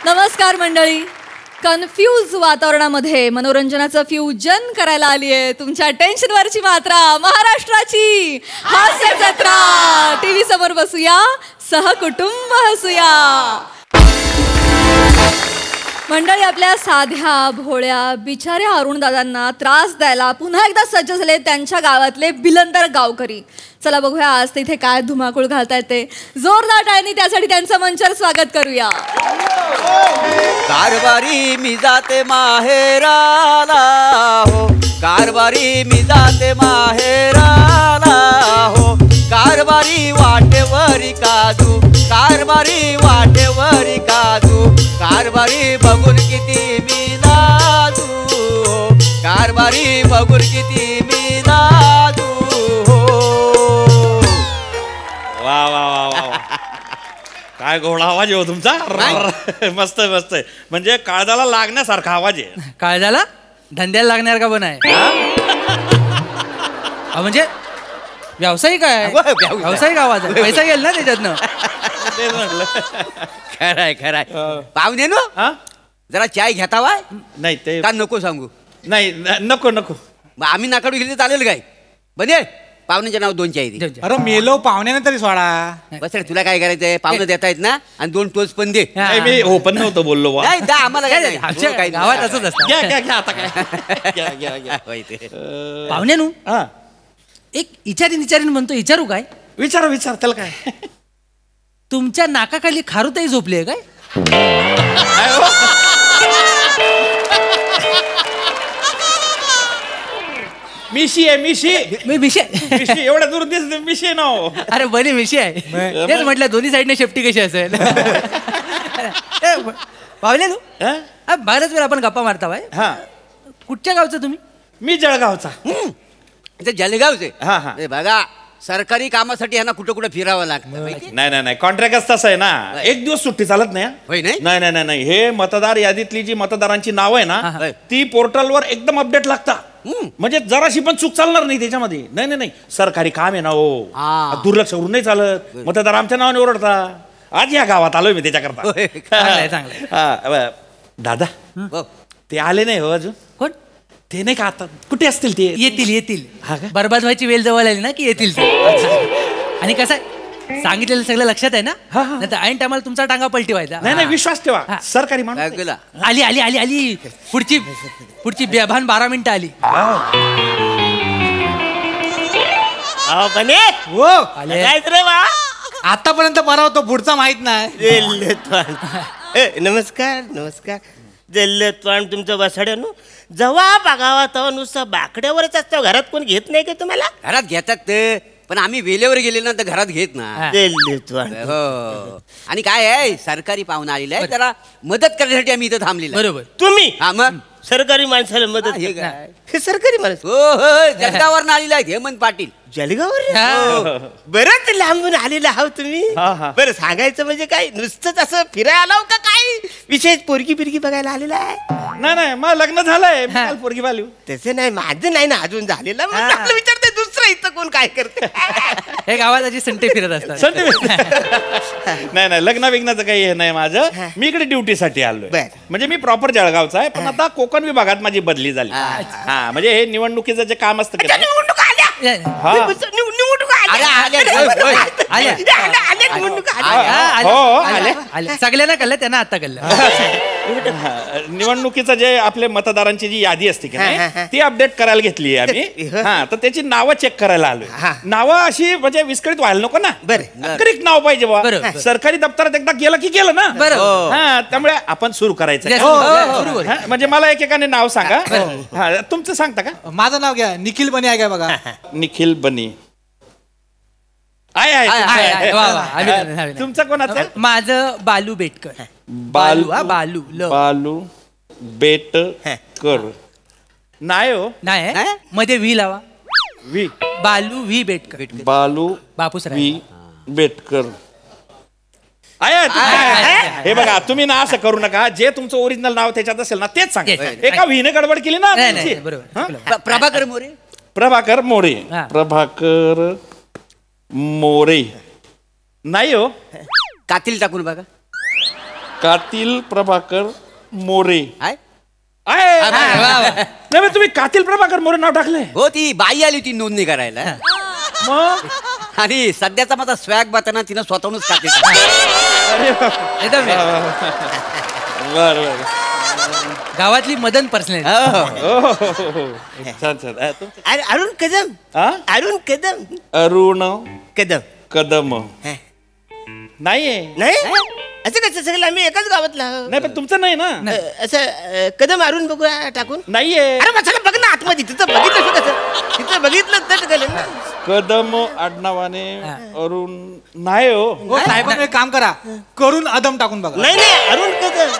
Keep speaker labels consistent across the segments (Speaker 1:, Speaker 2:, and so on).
Speaker 1: नमस्कार मंडळी. कन्फ्यूज वातावरणामध्ये मनोरंजनाचं फ्युजन करायला आली आहे तुमच्या टेन्शनवरची मात्रा महाराष्ट्राची हास्य जत्रा. टीव्ही समोर बसूया, सहकुटुंब हसूया. मंडळी, आपल्या साध्या भोळ्या बिचाऱ्या अरुणदादांना त्रास द्यायला पुन्हा एकदा सज्ज झाले त्यांच्या गावातले बिलंदर गावकरी. चला बघूया आज तिथे काय धुमाकूळ घालता येते. जोरदार टाळ्यांनी त्यासाठी त्यांचं मंचावर स्वागत करूया.
Speaker 2: कारभारी मी जाते माहेराला हो, कारभारी मी जाते माहेराला हो, कारभारी वाटेवरी काजू, कारभारी वाटेवरी काजू, कारभारी बघून किती मी नाजू हो, कारभारी बघून किती मी नाजू हो.
Speaker 3: वा वा वा वा, काय गोडा आवाज आहे हो तुमचा. मस्त मस्त, म्हणजे काळजाला लागण्यासारखा आवाज आहे.
Speaker 4: काळजाला धंद्याला लागणार का पण आहे. म्हणजे व्यावसायिक आहे, व्यावसायिक आवाज आहे, पैसा गेल ना त्याच्यातनं.
Speaker 3: तेच म्हटलं.
Speaker 2: खराय खराय. पाहुणे नो जरा चाय घेता वा.
Speaker 3: नाही ते
Speaker 2: का नको सांगू.
Speaker 3: नाही नको नको.
Speaker 2: आम्ही नाकाडू गेली चालेल काय. बने पाहुण्यांच्या नाव 2 चाय दे.
Speaker 5: अरे मेलो पाहुण्याने तरी सोडा.
Speaker 2: बस रे, तुला काय करायचंय. पाहुणे देता येत ना, आणि 2 टोच पण दे.
Speaker 3: नाही, मी हो पण नव्हतं बोललो बा.
Speaker 2: नाही दा आम्हाला काय नाही.
Speaker 4: आमच्या
Speaker 2: काही
Speaker 4: गावात असंच असतं.
Speaker 3: घ्या घ्या घ्या आता काय घ्या घ्या घ्या.
Speaker 4: पाहुण्यानू
Speaker 3: हा,
Speaker 4: एक इचारीन म्हणतो, विचारू काय.
Speaker 3: विचारा विचार, त्याला काय.
Speaker 4: तुमच्या नाकाखाली खारुताई झोपली आहे काय.
Speaker 3: मिशी आहे मिशी.
Speaker 4: मी विषय
Speaker 3: मिशी एवढ्या दूर दिसते मिशी आहे ना हो.
Speaker 4: अरे बने विषय आहे. तेच म्हटलं दोन्ही साईडने शेफ्टी कशी असेल. पाहुण्यानू
Speaker 3: हा?
Speaker 4: बऱ्याच वेळ आपण गप्पा मारता बाय.
Speaker 3: हा,
Speaker 4: कुठच्या गावचं तुम्ही.
Speaker 3: मी जळगावचा.
Speaker 2: ते जळगावचे.
Speaker 3: हा, हा.
Speaker 2: ए बघा, सरकारी कामासाठी यांना कुठं कुठं फिरावं लागतं माहिती?
Speaker 3: नाही नाही नाही, कॉन्ट्रॅक्ट तसं आहे ना. एक दिवस सुट्टी चालत नाही.
Speaker 2: होय नाही?
Speaker 3: नाही नाही नाही नाही, हे मतदार यादीतली जी मतदारांची नाव आहे ना,
Speaker 2: हा.
Speaker 3: ती पोर्टलवर एकदम अपडेट लागतात. म्हणजे जराशी पण चूक चालणार नाही त्याच्यामध्ये. नाही नाही नाही, सरकारी काम आहे ना हो.
Speaker 2: हा.
Speaker 3: दुर्लक्ष करून नाही चालत. मतदार आमच्या नावाने ओरडता. आज या गावात आलोय मी त्याच्याकरता.
Speaker 4: चांगलंय, चांगलंय.
Speaker 3: हा, दादा
Speaker 2: हो.
Speaker 3: ते आले नाही हो अजून.
Speaker 4: कोण.
Speaker 3: ते नाही का आता कुठे असतील ते.
Speaker 4: येतील
Speaker 3: हा का?
Speaker 4: बरबाद व्हायची वेळ जवळ आली ना की येतील ते. आणि कसं आहे, सांगितलेलं सगळं लक्षात आहे ना.
Speaker 3: हा, हा.
Speaker 4: नाही तर ऐन टायमाला तुमचा टांगा पलटी व्हायचा.
Speaker 3: नाही नाही, विश्वास ठेवा.
Speaker 4: हा.
Speaker 3: सरकारी माणूस आहे.
Speaker 2: गेला.
Speaker 4: आली आली आली आली पुढची बेभान 12 मिनिटं आली.
Speaker 5: बने हो
Speaker 4: आले.
Speaker 5: रे वा. आतापर्यंत परावतो, पुढचा माहित नाही.
Speaker 6: नमस्कार नमस्कार. जल्लतवान तुमचं बसाड्यानो जेव्हा बघावा तेव्हा नुसतं बाकड्यावरच असतं. घरात कोण घेत नाही का तुम्हाला.
Speaker 2: घरात घेतात ते, पण आम्ही वेळेवर गेले ना तर घरात घेत ना.
Speaker 6: जल्लतवान
Speaker 2: हो. आणि काय आहे, सरकारी पाहुणा आलेला आहे, जरा मदत करण्यासाठी आम्ही इथं थांबलेलो.
Speaker 4: बरोबर.
Speaker 6: तुम्ही
Speaker 2: हा मग
Speaker 6: सरकारी माणसाला मदत
Speaker 2: हे काय?
Speaker 6: हे सरकारी माणूस
Speaker 2: हो हो, जळगाववरून आलेला आहे हेमंत पाटील.
Speaker 6: जळगावर.
Speaker 4: हा.
Speaker 6: बरंच लांबून आलेला आहो तुम्ही.
Speaker 3: हा, हा.
Speaker 6: बरं सांगायचं म्हणजे काय, नुसतंच असं फिरायला आलाव का काय विशेष पोरगी बिरगी बघायला आलेला आहे.
Speaker 3: नाही नाही, मग लग्न झालंय. मी काल पोरगी पाहिली.
Speaker 6: तसं नाही, माझं नाही ना अजून झालेलं. मग आपलं विचारते दुसरं इथं कोण काय करते.
Speaker 4: हे गावात अशी संटे फिरत असतात.
Speaker 3: नाही नाही, लग्न विग्नाचं काही हे नाही माझं. मी इकडे ड्युटीसाठी आलोय.
Speaker 6: बर.
Speaker 3: म्हणजे मी प्रॉपर जळगावचा आहे, पण आता कोकण विभागात माझी बदली झाली. हा, म्हणजे हे निवडणुकीचं जे काम असतं की नाही.
Speaker 6: निवडणूक आल्या.
Speaker 3: हा.
Speaker 6: निवडणूक
Speaker 2: अरे,
Speaker 6: आल्या.
Speaker 2: आल्या, होय, होय.
Speaker 4: आल्या.
Speaker 6: निवडणूक
Speaker 3: हो,
Speaker 4: आल्या. सगळ्यांना कळलं, त्यांना आता कळलं.
Speaker 3: निवडणुकीचं जे आपले मतदारांची जी यादी असते की
Speaker 6: हा, हा,
Speaker 3: नाही, ती अपडेट करायला घेतली आहे आम्ही. हा, तर त्याची नावं चेक करायला आलोय.
Speaker 6: हा.
Speaker 3: नावं अशी म्हणजे विस्कळीत व्हायला नको ना.
Speaker 6: बरं.
Speaker 3: करेक्ट नाव पाहिजे बा.
Speaker 4: बरोबर.
Speaker 3: सरकारी दप्तरात एकदा गेलं की गेलं ना.
Speaker 4: बरोबर.
Speaker 3: हा, त्यामुळे आपण सुरू करायचं.
Speaker 4: हो, हो, सुरू
Speaker 3: हा, म्हणजे मला एकेकाने नाव सांगा. हा, तुमचं सांगता का.
Speaker 5: माझं नाव घ्या, निखिल बने आहे काय बघा.
Speaker 3: निखिल बनी आहे.
Speaker 4: आहे. वा, वा. अभिनंदन.
Speaker 3: तुमचं कोणाचं.
Speaker 4: माझं बालू बेटकर.
Speaker 3: बालू
Speaker 4: बालू ल.
Speaker 3: बालू बेटकर. नाही हो.
Speaker 4: नाही
Speaker 2: नाही?
Speaker 4: मध्ये व्ही लावा.
Speaker 3: V
Speaker 4: Balu V Betkar.
Speaker 3: Balu
Speaker 4: Bapusrao.
Speaker 3: V Betkar आहे. हे बघा, तुम्ही ना असं करू नका. जे तुमचं ओरिजिनल नाव त्याच्यात असेल ना तेच सांगा. एका व्हीने गडबड केली ना.
Speaker 4: नाही, बरोबर.
Speaker 2: प्रभाकर मोरे.
Speaker 3: प्रभाकर मोरे.
Speaker 4: हा.
Speaker 3: प्रभाकर मोरे नाही हो.
Speaker 2: कातील टाकून बघा.
Speaker 3: कातील प्रभाकर मोरे
Speaker 2: काय
Speaker 3: नाही पण तुम्ही कातील प्रभाकर मोरे नाव टाकले
Speaker 2: हो ती बाई आली होती नोंदणी करायला
Speaker 3: मग
Speaker 2: आणि सध्याचा माझा स्वॅग बाताना तिनं स्वतःहूनच कातील
Speaker 4: एकदम
Speaker 3: बर बर
Speaker 4: गावातली मदन पर्सनॅलिटी.
Speaker 3: छान छान
Speaker 6: अरे अरुण कदम.
Speaker 3: हा?
Speaker 6: अरुण कदम.
Speaker 3: अरुण
Speaker 6: कदम.
Speaker 3: कदम
Speaker 6: हा.
Speaker 3: नाहीये
Speaker 6: नाही असं कसं सगळं आम्ही एकाच गावातला आहोत.
Speaker 3: नाही पण तुमचं नाही ना
Speaker 6: असं कदम अरुण बघूया टाकून.
Speaker 3: नाहीये
Speaker 6: अरे मग बघ ना आतमध्ये तिथं बघितलं कसं तिथं बघितलं तर कळेल ना.
Speaker 3: कदम आडनावाने अरुण नाही हो
Speaker 5: साहेबांनी एक काम करा, करून अदम टाकून बघा.
Speaker 6: नाही नाही अरुण कदम.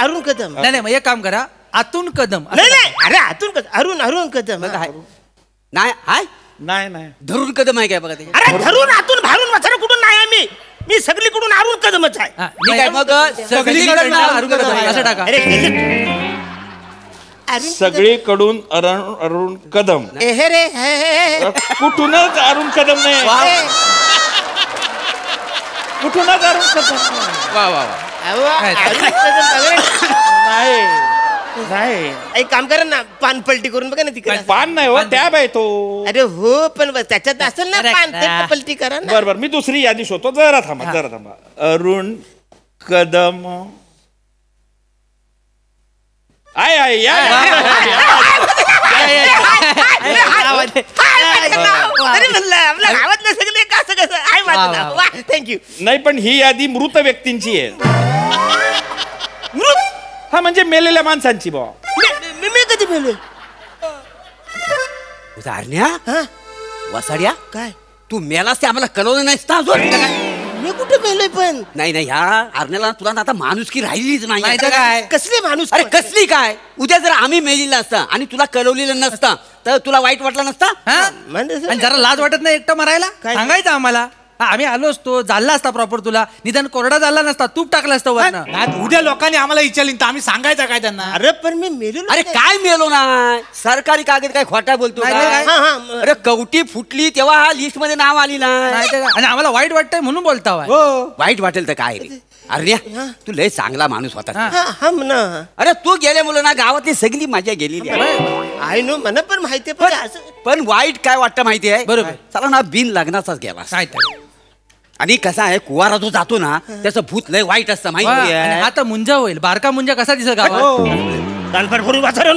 Speaker 6: अरुण कदम.
Speaker 4: नाही नाही, मग एक काम करा, आतून कदम.
Speaker 6: नाही नाही अरे आतून कदम अरुण कदम.
Speaker 2: नाही हाय
Speaker 3: नाही नाही
Speaker 2: धरून कदम आहे काय बघा ते
Speaker 6: अरे धरून आतून भारून वचन कुठून नाही आहे मी सगळीकडून अरुण कदमच आहे.
Speaker 4: हा,
Speaker 2: ठीक आहे मग
Speaker 4: सगळीकडनं अरुण कदम आहे, असं टाका.
Speaker 6: अरे अरुण
Speaker 3: सगळीकडून अरुण कदम
Speaker 6: हे रे हे
Speaker 3: कुठूनच अरुण कदम नाही कुठूनच अरुण कदम
Speaker 2: वा वा
Speaker 6: अरुण कदम
Speaker 3: नाही नाही
Speaker 6: एक काम करा ना पान पलटी करून बघा ना तिकडे.
Speaker 3: पान नाही हो टॅब आहे तो
Speaker 6: अरे हो पण त्याच्यात असेल ना
Speaker 4: Correct.
Speaker 6: पान ते पलटी करा ना.
Speaker 3: बर मी दुसरी यादी शोधतो जरा थांबा अरुण कदम आहे या
Speaker 6: अरे म्हणलं आपल्या गावातले सगळे कसं कसं आहे माझं नाव. वा थँक्यू.
Speaker 3: नाही पण ही यादी मृत व्यक्तींची आहे हा म्हणजे मेलेल्या माणसांची बा
Speaker 6: मी कधी मेलोय
Speaker 2: अरण्या
Speaker 6: हा
Speaker 2: वसाड्या
Speaker 6: काय
Speaker 2: तू मेलास ते आम्हाला कळवलं नाहीस ना अजून
Speaker 6: मी कुठे मेलोय पण
Speaker 2: नाही नाही ह्या अरण्याला तुला ना आता माणुसकी राहिलीच नाही
Speaker 4: नाही तर काय?
Speaker 6: कसले माणूस
Speaker 2: अरे कसली काय उद्या जर आम्ही मेलेलं असता आणि तुला कळवलेलं नसतं तर तुला वाईट वाटलं नसतं
Speaker 4: हा?
Speaker 6: म्हणजे
Speaker 4: आणि जरा लाज वाटत नाही एकटं मरायला?
Speaker 6: काय?
Speaker 4: सांगायचं आम्हाला. हा, आम्ही आलो असतो, झाला असता प्रॉपर, तुला निदान कोरडा झाला नसता, तूप टाकलं असतं वरनं.
Speaker 5: नाही, उद्या लोकांनी आम्हाला विचारली तर आम्ही सांगायचं काय त्यांना?
Speaker 6: अरे पण मी मेलो
Speaker 2: अरे काय मेलो ना सरकारी कागद काय खोटा बोलतो
Speaker 4: नाही, नाही,
Speaker 2: काय?
Speaker 6: नाही.
Speaker 2: अरे कवटी फुटली तेव्हा हा लिस्ट मध्ये नाव आली
Speaker 4: नाही
Speaker 2: नाही
Speaker 4: तर काय? आणि आम्हाला वाईट वाटतंय म्हणून बोलता होय.
Speaker 5: हो
Speaker 2: वाईट वाटेल तर काय रे अरे तू लय चांगला माणूस होता
Speaker 6: हा म्हणा
Speaker 2: अरे तू गेल्या मुलं ना गावातली सगळी मजा गेलेली आहे.
Speaker 6: आय नो मला पण माहिती पण असं
Speaker 2: पण वाईट काय वाटतं माहिती आहे
Speaker 4: बरोबर.
Speaker 2: चला ना बिन लग्नाचाच गेला
Speaker 4: काय तर.
Speaker 2: आणि कसा आहे कुवारा जो जातो ना त्याचं भूत लय वाईट असतं माहिती
Speaker 4: आणि
Speaker 2: आहे
Speaker 4: हा तर मुंजा होईल, बारका मुंजा कसा दिसत गावात?
Speaker 6: कानफड फोडून वाचा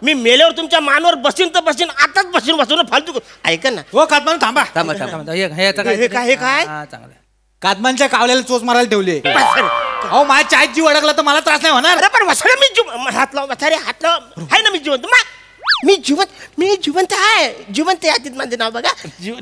Speaker 6: मी मेल्यावर तुमच्या मानवर बसीन तर बसीन आताच बसीन बसून फालतू ऐका ना.
Speaker 5: हो कादमान थांबा.
Speaker 2: थांबा, थांबा.
Speaker 4: थांबा, हे याचं काय?
Speaker 6: हे काय? हे काय?
Speaker 4: हा, चांगलं आहे.
Speaker 5: कादमानच्या कावल्याला चोच मारायला ठेवली. अहो माझ्या चायत जीव अडकला तर मला त्रास नाही होणार.
Speaker 6: अरे पण वसाडे मी हात लाव वसाडे हात लाव आहे ना मी जिवंत मी जिवंत आहे जिवंत आहे आधीच माझं नाव बघा.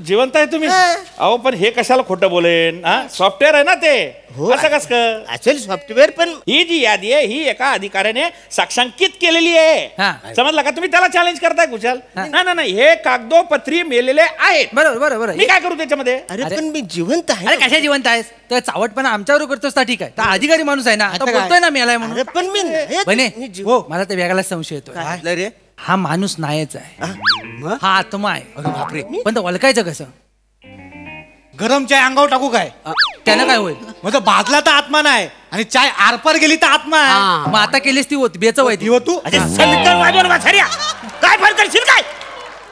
Speaker 3: जिवंत आहे तुम्ही
Speaker 6: हा.
Speaker 3: अहो पण हे कशाला खोटं बोलेन हा सॉफ्टवेअर आहे ना ते
Speaker 6: हो.
Speaker 3: असं कस
Speaker 6: असेल सॉफ्टवेअर पण
Speaker 3: ही जी यादी आहे ही एका अधिकाऱ्याने साक्षांकित केलेली आहे
Speaker 4: हा.
Speaker 3: समजलं का तुम्ही त्याला चॅलेंज करताय कुशाल नाही नाही हे कागदोपत्री मेलेले आहेत
Speaker 4: बरोबर बरोबर
Speaker 3: मी काय करू त्याच्यामध्ये
Speaker 6: अरे पण मी जिवंत आहे
Speaker 4: अरे
Speaker 6: ना.
Speaker 4: कशा जिवंत आहेस? तर चावटपणा आमच्यावर करतोस तर ठीक आहे, तर अधिकारी माणूस आहे ना,
Speaker 5: आता
Speaker 4: तर
Speaker 5: काय?
Speaker 4: बोलतोय ना मी आलाय म्हणून.
Speaker 6: अरे पण मी नाही.
Speaker 4: बने
Speaker 6: मी जिवंत.
Speaker 4: हो, मला तर वेगळाच संशय येतोय.
Speaker 2: म्हटलं रे
Speaker 4: हा माणूस नाहीच आहे,
Speaker 2: मग?
Speaker 4: हा आत्मा आहे.
Speaker 2: बापरे
Speaker 4: पण ते ओळखायचं कसं?
Speaker 5: गरम चाय अंगावर टाकू काय?
Speaker 4: त्यानं काय होईल?
Speaker 5: म्हणजे भाजला तर आत्मा नाही आणि चाय आरपार गेली तर आत्मा आहे.
Speaker 2: हा.
Speaker 4: मग आता केलीस ती होती बेच व्हायची.
Speaker 5: दिव तू
Speaker 6: अरे सलकर वाजवून वाचाड्या काय फरक करशील काय?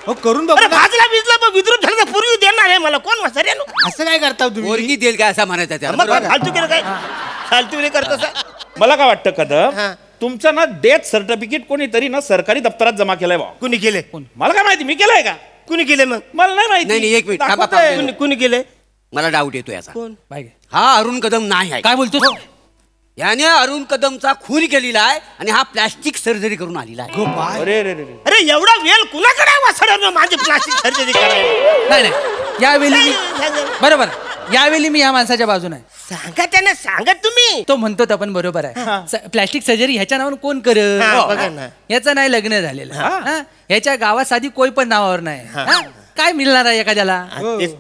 Speaker 5: हो करून
Speaker 6: अरे
Speaker 5: बघू ना.
Speaker 6: भाजला भिजला मग विद्रुप झालं तर पूर्वी देणार आहे मला कोण वाचाड्या
Speaker 5: असं काय करता तुम्ही?
Speaker 2: पोरगी देईल काय असं म्हणायचं त्याला
Speaker 6: मग फालतू केलं काय फालतू नाही करतो सर.
Speaker 3: मला काय वाटतं कदम
Speaker 6: हा.
Speaker 3: तुमचं ना डेथ सर्टिफिकेट कोणीतरी ना सरकारी दप्तरात जमा केलंय बा
Speaker 6: कुणी केले
Speaker 3: मला काय माहिती मी केलंय का
Speaker 6: कुणी केले मग
Speaker 3: मला नाही
Speaker 2: नाही,
Speaker 3: माहिती
Speaker 2: एक मिनिट, थांबा,
Speaker 3: दाखवतंय.
Speaker 2: थांबा.
Speaker 6: कुणी केले
Speaker 2: मला डाऊट येतो याचा
Speaker 6: कोण
Speaker 4: बाय गे.
Speaker 2: हा अरुण कदम नाही आहे
Speaker 4: काय बोलतोस?
Speaker 2: याने अरुण कदमचा खून केलेला आहे आणि हा प्लॅस्टिक सर्जरी करून आलेला आहे
Speaker 3: अरे रे रे रे.
Speaker 6: अरे एवढा वेळ कुणाकडे वाचणार माझी प्लास्टिक सर्जरी करायला
Speaker 4: नाही नाही, यावेळी मी बरोबर, यावेळी मी या माणसाच्या बाजूने आहे.
Speaker 6: सांगा त्यांना सांगा तुम्ही
Speaker 4: तो म्हणतो तर पण बरोबर आहे. प्लॅस्टिक सर्जरी ह्याच्या नावावर कोण करत?
Speaker 6: हा, बघा ना.
Speaker 4: याचं नाही लग्न झालेलं. हा? ह्याच्या गावात साधी कोई पण नावावर नाही. हा? काय मिळणार आहे एखाद्याला?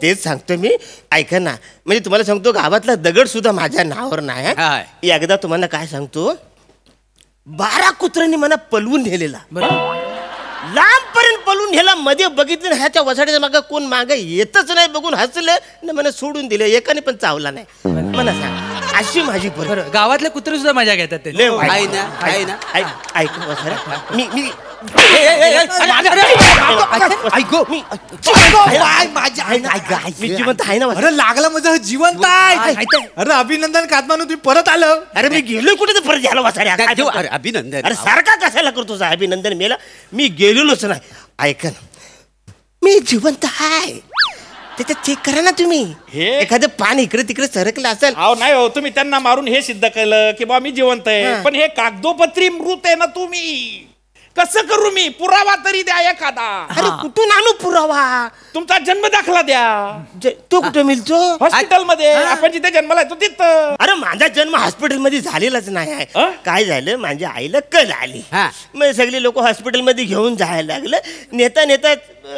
Speaker 6: तेच सांगतो मी ऐका ना म्हणजे तुम्हाला सांगतो गावातला दगड सुद्धा माझ्या नावावर नाही हा.
Speaker 2: हाय.
Speaker 6: एकदा तुम्हाला काय सांगतो 12 कुत्र्यांनी मला पलवून नेलेला
Speaker 4: बरोबर.
Speaker 6: लांबपर्यंत पळून ह्याला मध्ये बघितलं, ह्याच्या वसाड्याच्या मागं कोण मागं येतच नाही बघून हसलं ना, मला सोडून दिलं, एकाने पण चावला नाही. मला सांग, अशी माझी
Speaker 4: बरं, गावातले कुत्रे सुद्धा मजा घेतात ते.
Speaker 2: आहे ना, आहे ना.
Speaker 6: ऐक वसाड्या, मी जिवंत आहे ना.
Speaker 5: अरे लागला माझं जिवंत आहे. अरे अभिनंदन कादमानू, तुम्ही परत आलं.
Speaker 6: अरे मी गेलो कुठे तर परत झाला वसाड्या.
Speaker 2: अरे अभिनंदन.
Speaker 6: अरे सारखा कशाला करतो अभिनंदन? मेला मी गेलेलोच नाही. ऐका ना, मी जिवंत आहे, त्याच्यात चेक करा ना तुम्ही. एखादं पान इकडे तिकडे सरकलं असेल.
Speaker 3: अहो नाही हो, तुम्ही त्यांना मारून हे सिद्ध केलं की बा मी जिवंत आहे, पण हे कागदोपत्री मृत आहे ना तुम्ही. कसं करू मी? पुरावा तरी द्या एखादा.
Speaker 6: अरे कुठून आणू पुरावा?
Speaker 3: तुमचा जन्म दाखला द्या.
Speaker 6: तो कुठे मिळतो?
Speaker 3: हॉस्पिटल मध्ये आपण जिथे जन्माला येतो तिथं.
Speaker 6: अरे माझा जन्म हॉस्पिटलमध्ये झालेलाच नाही आहे. काय झालं, माझ्या आईला कल आली. मग सगळे लोक हॉस्पिटलमध्ये घेऊन जायला लागलं. नेता नेता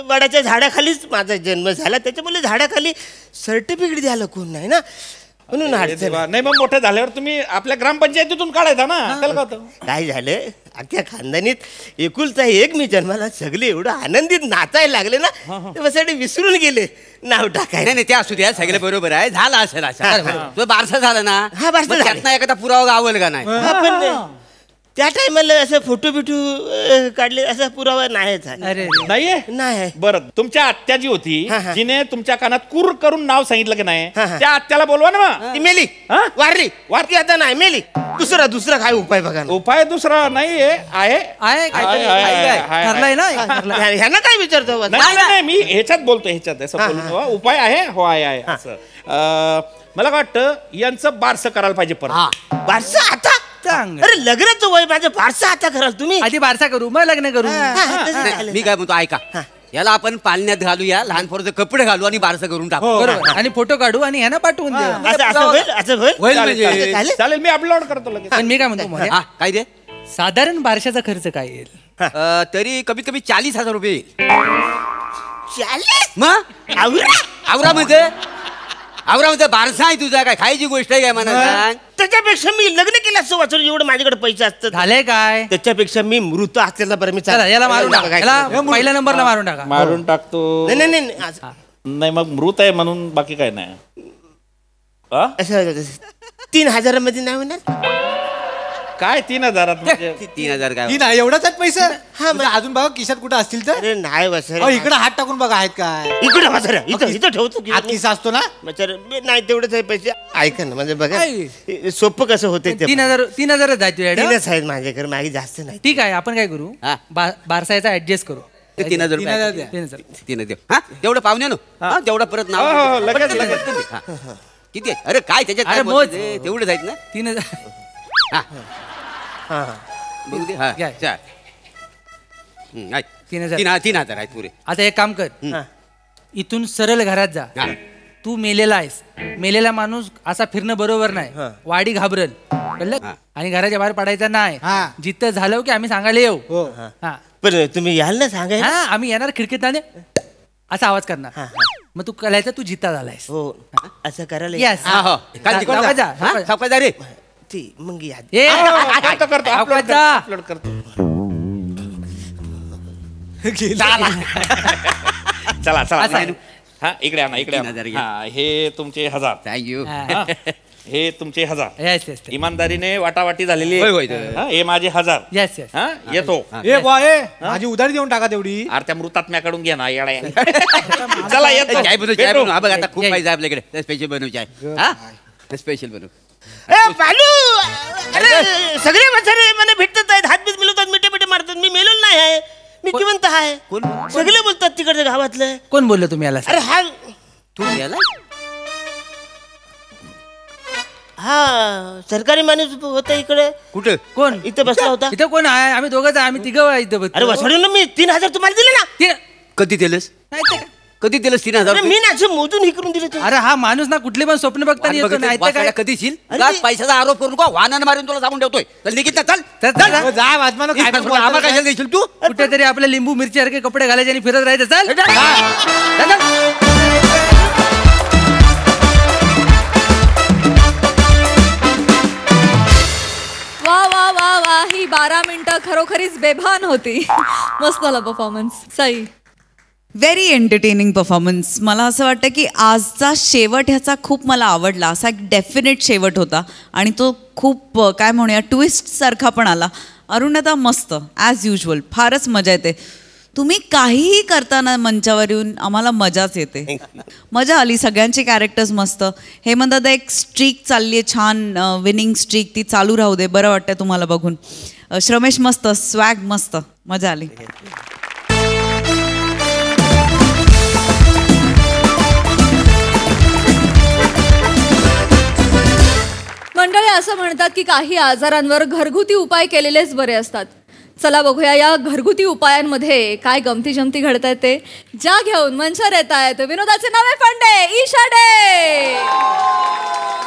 Speaker 6: वडाच्या झाडाखालीच माझा जन्म झाला. त्याच्यामुळे झाडाखाली सर्टिफिकेट द्यायला कोण नाही ना, म्हणून
Speaker 3: नाही. मग मोठे झाल्यावर तुम्ही आपल्या ग्रामपंचायतीतून काढायचा ना. त्याला
Speaker 6: काय झालं, अख्ख्या खानदानीत एकुलता एक मी जन्माला, सगळे एवढं आनंदीत नाचायला लागले ना, त्यासाठी विसरून गेले नाव टाकाय.
Speaker 2: नाही ते असू द्या, सगळे बरोबर आहे. झाला असेल असं बारसा झाला ना.
Speaker 6: हा, बारसा झाला.
Speaker 2: त्यातनं एखादा पुरावा गावल का नाही?
Speaker 6: पण त्या टायमाला असं फोटो बिटू काढले असा पुरावा नाहीच.
Speaker 4: अरे
Speaker 3: नाहीये.
Speaker 6: नाही.
Speaker 3: बरं, तुमच्या आत्या जी होती, जिने तुमच्या कानात कुर करून नाव सांगितलं की नाही,
Speaker 6: त्या
Speaker 3: त्या आत्याला बोलवा ना मग.
Speaker 6: ती मेली, वारली. वारली आता नाही, मेली. दुसरा काय उपाय बघा ना.
Speaker 3: उपाय दुसरा नाहीये. आहे
Speaker 4: ठरलाय ना.
Speaker 6: ह्यांना काय विचारतो?
Speaker 3: नाही, मी ह्याच्यात बोलतो, ह्याच्यात असं बोलतो. उपाय आहे, हो आहे असं. मला वाटतं यांचं बारसं करायला पाहिजे परत.
Speaker 6: बारसं आता? अरे लग्नाचं वय माझं, बारसं आता कराल तुम्ही?
Speaker 4: आधी बारसा करू, मग लग्न करू.
Speaker 2: मी काय म्हणतो, ऐका, याला आपण पालण्यात घालूया, लहान पोराचे कपडे घालू आणि बारसं करून टाकू.
Speaker 4: बरोबर, आणि फोटो काढू आणि ह्यांना पाठवून देऊ.
Speaker 6: असं होईल
Speaker 2: म्हणजे
Speaker 3: चालेल, मी अपलोड करतो लगेच.
Speaker 4: पण मी काय म्हणतो,
Speaker 2: काय दे
Speaker 4: साधारण बारशाचा खर्च काय येईल?
Speaker 2: तरी कमीत कमी 40,000 रुपये येईल.
Speaker 6: 40?
Speaker 2: मग आवरामध्ये बारसा आहे तुझा, काय खायची गोष्ट आहे काय म्हणा?
Speaker 6: त्याच्यापेक्षा मी लग्न केलं असं वाचून, एवढं माझ्याकडे पैसे असतात.
Speaker 4: झालंय काय?
Speaker 6: त्याच्यापेक्षा मी मृत असलेला बरं. मी
Speaker 4: चला याला मारून टाका, याला पहिल्या नंबरला मारून टाका.
Speaker 3: मारून टाकतो.
Speaker 6: नाही
Speaker 3: मग मृत आहे म्हणून बाकी काय नाही.
Speaker 6: असं 3,000 मध्ये नाही होणार?
Speaker 3: काय 3,000?
Speaker 2: 3,000 काय?
Speaker 5: ती नाही एवढाच आहेत पैसे.
Speaker 6: हा,
Speaker 5: अजून बघा खिशात कुठं असतील तर.
Speaker 6: अरे नाही वसर,
Speaker 5: इकडे हात टाकून बघा आहेत काय.
Speaker 6: इकडे वसर, इथं ठेवतो.
Speaker 5: हात किसा असतो ना.
Speaker 6: नाही तेवढंच आहे पैसे. ऐका ना, म्हणजे बघा सोपं कसं होते.
Speaker 4: 3,000 जायचं.
Speaker 6: 3च आहेत माझ्याकडे, मागे जास्त नाही.
Speaker 4: ठीक आहे, आपण काय करू, बारसाचा ऍडजस्ट करू.
Speaker 2: 3,000 रुपये 3 देऊ. हा तेवढं पाहुणे ना, तेवढं परत नाव
Speaker 3: लगेच.
Speaker 2: किती आहे? अरे काय त्याच्यात तेवढंच आहेत ना.
Speaker 4: 3,000.
Speaker 2: बघू दे. 3,000 आहेत पुरे.
Speaker 4: आता एक काम कर, इथून सरळ घरात जा. तू मेलेला आहेस, मेलेला माणूस असा फिरणं बरोबर नाही. वाडी घाबरल, कळलं? आणि घराच्या बाहेर पडायचा नाही. जिथं झालं की आम्ही सांगायला येऊ.
Speaker 6: पण तुम्ही याल ना सांगायला?
Speaker 4: आम्ही येणार, खिडकीत असा आवाज करणार. मग तू कळायचं तू जिता झालायस.
Speaker 6: हो, असं करायला.
Speaker 4: येस,
Speaker 2: रे
Speaker 6: मग याद
Speaker 3: अपलोड करतो. चला हा, इकडे आणा, इकडे आणा. हे तुमचे 1,000.
Speaker 2: थँक्यू.
Speaker 3: हे तुमचे 1,000.
Speaker 4: येस.
Speaker 3: इमानदारीने वाटावाटी झालेली. हे माझे 1,000.
Speaker 4: येस.
Speaker 3: येतो.
Speaker 5: माझी उधारी देऊन टाका तेवढी.
Speaker 3: त्या मृतात्म्याकडून घे ना येड्या. चला येतो.
Speaker 2: बघ आता खूप पाहिजे आपल्याकडे. स्पेशल बनवू आहे, स्पेशल बनवू.
Speaker 6: बालू, अरे सगळे म्हातारे मला भेटतात आहेत, हातबीत मिळवतात, मिठे मिठे मारतात. मी मेलो नाही आहे, मी जिवंत आहे. सगळे बोलतात तिकडच्या गावातलं.
Speaker 4: कोण बोललो तुम्ही याला?
Speaker 6: अरे हा,
Speaker 2: तू याला
Speaker 6: हा सरकारी माणूस होता इकडे.
Speaker 2: कुठं?
Speaker 4: कोण?
Speaker 6: इथं बसला होता.
Speaker 4: इथं कोण आहे? आम्ही दोघंच आहे, आम्ही तिघं इथं.
Speaker 6: अरे वसडून मी 3,000 तुम्हाला दिले ना.
Speaker 2: कधी दिलंस? कधी दिलंस 3,000?
Speaker 6: मी ना असं मोजून हे करून दिले.
Speaker 4: अरे हा माणूस ना कुठले पण स्वप्न बघता येतो नाही.
Speaker 2: कधी शील पैशाचा आरोप करू नका. वाहनानं मारून तुला सांगून ठेवतोय. चल निघित ना, चल. आम्हाला कशाला देशील तू?
Speaker 4: कुठेतरी आपल्या लिंबू मिरची सारखे कपडे घालायचे आणि फिरत राहायचं. चल.
Speaker 1: वा वा वा वा, ही ही 12 मिनिटं खरोखरीच बेभान होती. मस्त झाला performance. Sai.
Speaker 7: Very entertaining performance. मला असं वाटतं की आजचा शेवट ह्याचा खूप मला आवडला. असा एक डेफिनेट शेवट होता आणि तो खूप काय म्हणूया ट्विस्ट सारखा पण आला. अरुणदा मस्त ॲज युजल, फारच मजा येते. तुम्ही काहीही करताना मंचावर येऊन आम्हाला मजाच येते. मजा आली. सगळ्यांचे कॅरेक्टर्स मस्त. हेमंतदा एक स्ट्रीक चालली आहे छान, विनिंग स्ट्रीक, ती चालू राहू दे. बरं वाटतं तुम्हाला बघून. श्रमेश मस्त, स्वॅग मस्त, मजा आली.
Speaker 1: मंडळी असं म्हणतात की काही आजारांवर घरगुती उपाय केलेलेच बरे असतात. चला बघूया या घरगुती उपायांमध्ये काय गमती जमती घडतायत ते. ज्या घेऊन मंचावर येत आहेत विनोदाचे नवे फंडे ईशा डे,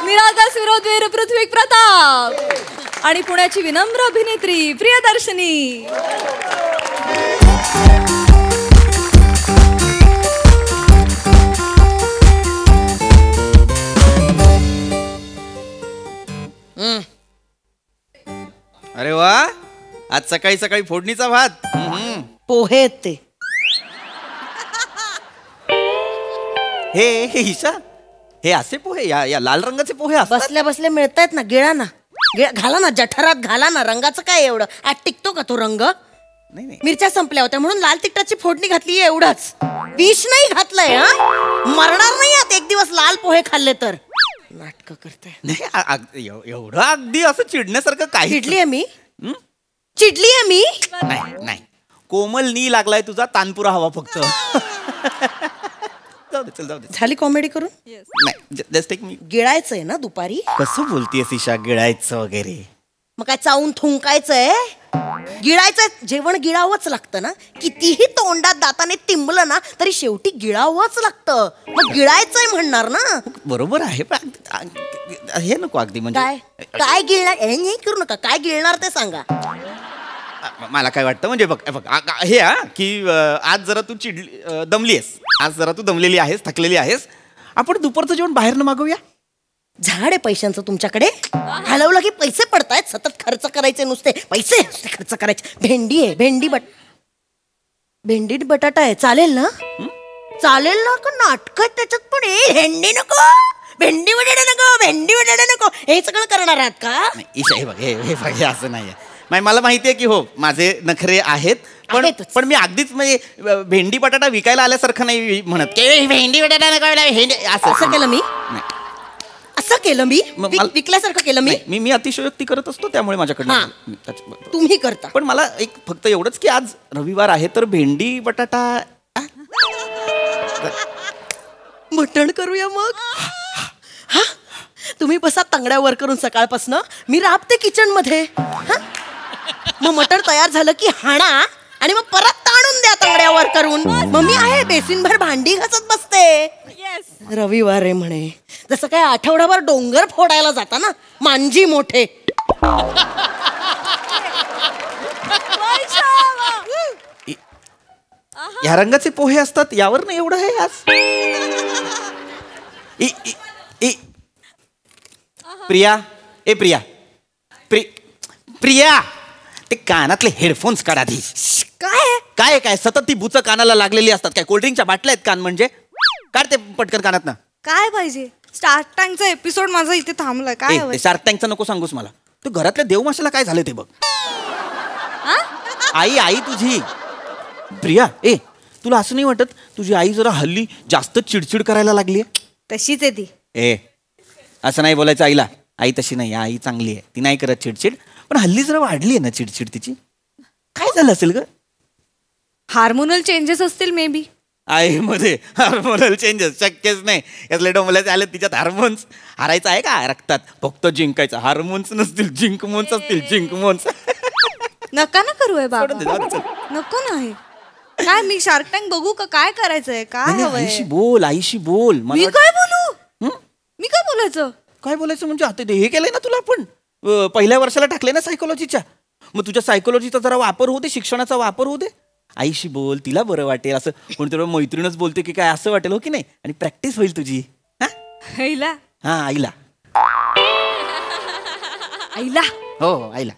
Speaker 1: निरागस विरोधवीर पृथ्वी प्रताप आणि पुण्याची विनम्र अभिनेत्री प्रियदर्शनी.
Speaker 2: अरे वा, आज सकाळी सकाळी फोडणीचा भात.
Speaker 8: पोहे ते
Speaker 2: हे ईशा, हे असे पोहे, या लाल रंगाचे पोहे असतात.
Speaker 8: बसल्या बसल्या मिळतायत ना. गिळा ना, घाला ना, जठरात घाला ना. रंगाचं काय एवढं, आज टिकतो का तो रंग?
Speaker 2: नाही.
Speaker 8: मिरच्या संपल्या होत्या म्हणून लाल तिखटाची फोडणी घातली एवढंच. विष नाही घातलंय. मरणार नाही आत एक दिवस लाल पोहे खाल्ले तर. नाटक करताय.
Speaker 2: नाही एवढं अगदी असं चिडण्यासारखं काही.
Speaker 8: चिडलीये मी? चिडलीये मी?
Speaker 2: नाही. कोमल नी लागलाय तुझा, तानपुरा हवा फक्त. जाऊ दे.
Speaker 8: झाली कॉमेडी करून?
Speaker 2: नाही, जस्ट एक मी.
Speaker 8: गिळायचंय ना दुपारी?
Speaker 2: कसं बोलतीयस ईशा, गिळायचं वगैरे?
Speaker 8: मग काय चावून थुंकायचंय? गिळायचंय. जेवण गिळावंच लागतं ना. कितीही तोंडात दाताने तिंबलं ना तरी शेवटी गिळावंच लागतं. मग गिळायचंय म्हणणार ना.
Speaker 2: बरोबर आहे, पण हे नको अगदी. म्हणजे
Speaker 8: काय गिळणार? हे करू नका. काय गिळणार ते सांगा.
Speaker 2: मला काय वाटतं म्हणजे बघ हे की आज जरा तू दमली आहेस. आज जरा तू दमलेली आहेस, थकलेली आहेस. आपण दुपारचं जेवण बाहेरनं मागवूया.
Speaker 8: झाड आहे पैशांचं तुमच्याकडे? हलवलं की पैसे पडतायत. सतत खर्च करायचे, नुसते पैसे खर्च करायचे. भेंडी आहे, भेंडी बटाटा आहे. चालेल ना? चालेल ना? का नाटक त्याच्यात पण? भेंडी नको, भेंडी बटाटा नको, हे सगळं करणार आहात का?
Speaker 2: ईशा हे बघ असं नाहीये. मला माहितीये की हो माझे नखरे आहेत, पण मी अगदीच म्हणजे भेंडी बटाटा विकायला आल्यासारखं नाही म्हणत. भेंडी बटाटा
Speaker 8: असं केलं मी? असं केलं मी? विकल्यासारखं केलं मी?
Speaker 2: मी अतिशयोक्ती करत असतो, त्यामुळे माझ्याकडनं
Speaker 8: तुम्ही करता.
Speaker 2: पण मला एक फक्त एवढंच की आज रविवार आहे तर भेंडी बटाटा
Speaker 8: मटण करूया मग. हा, तुम्ही बसा तांगड्यावर करून सकाळपासनं, मी राबते किचन मध्ये. मग मटण तयार झालं की हाणा आणि मग परत ताणून द्या तांगड्यावर करून. मग मी आहे बेसिनभर भांडी घासत बसते. रविवार आहे म्हणे, जसं काय आठवडाभर डोंगर फोडायला जाता ना मांजी मोठे.
Speaker 2: या रंगाचे पोहे असतात, यावर ना एवढं आहे आज. प्रिया ते कानातले हेडफोन्स काढ आधी. काय सतत ती बुच कानाला लागलेली असतात. काय कोल्ड्रिंकच्या बाटल्या आहेत कान म्हणजे? काढ ते पटकन कानात ना.
Speaker 9: काय पाहिजे? स्टार्क टँकचा एपिसोड माझा इथे थांबलाय. काय
Speaker 2: शार्क टँकचं नको सांगूस मला. तू घरातल्या देवमाशाला काय झालं ते बघ. आई तुझी. प्रिया तुला असं नाही वाटत तुझी आई जरा हल्ली जास्त चिडचिड करायला लागली?
Speaker 9: तशीच आहे ती.
Speaker 2: असं नाही बोलायचं आईला. आई तशी नाही, आई चांगली आहे, ती नाही करत चिडचिड. पण हल्ली जरा वाढली आहे ना चिडचिड तिची. काय झालं असेल ग?
Speaker 9: हार्मोनल चेंजेस असतील मे बी.
Speaker 2: आई मध्ये हार्मोनल चेंजेस शक्यच नाही. यातले डोंबल्याचे आले तिच्यात हार्मोन्स. हारायचं आहे का रक्तात? फक्त जिंकायचं. हार्मोन्स नसतील, जिंकमोन्स असतील. जिंकमोन्स
Speaker 9: नका ना करू बाबा. नको नाही. काय मी शार्क टँक बघू का? काय करायचंय? काय हवंय?
Speaker 2: आईशी बोल.
Speaker 9: मी काय बोलू? मी काय बोलायचं?
Speaker 2: काय बोलायचं म्हणजे आता हे केलंय ना तुला. आपण पहिल्या वर्षाला टाकले ना सायकोलॉजीच्या. मग तुझ्या सायकोलॉजीचा जरा वापर होऊ दे, शिक्षणाचा वापर होऊ दे. आईशी बोल, तिला बरं वाटेल. असं कोणतरी मैत्रीणच बोलते की काय असं वाटेल, हो की नाही? आणि प्रॅक्टिस होईल तुझी.
Speaker 9: आईला?
Speaker 2: आईला.
Speaker 9: आईला?
Speaker 2: हो आईला.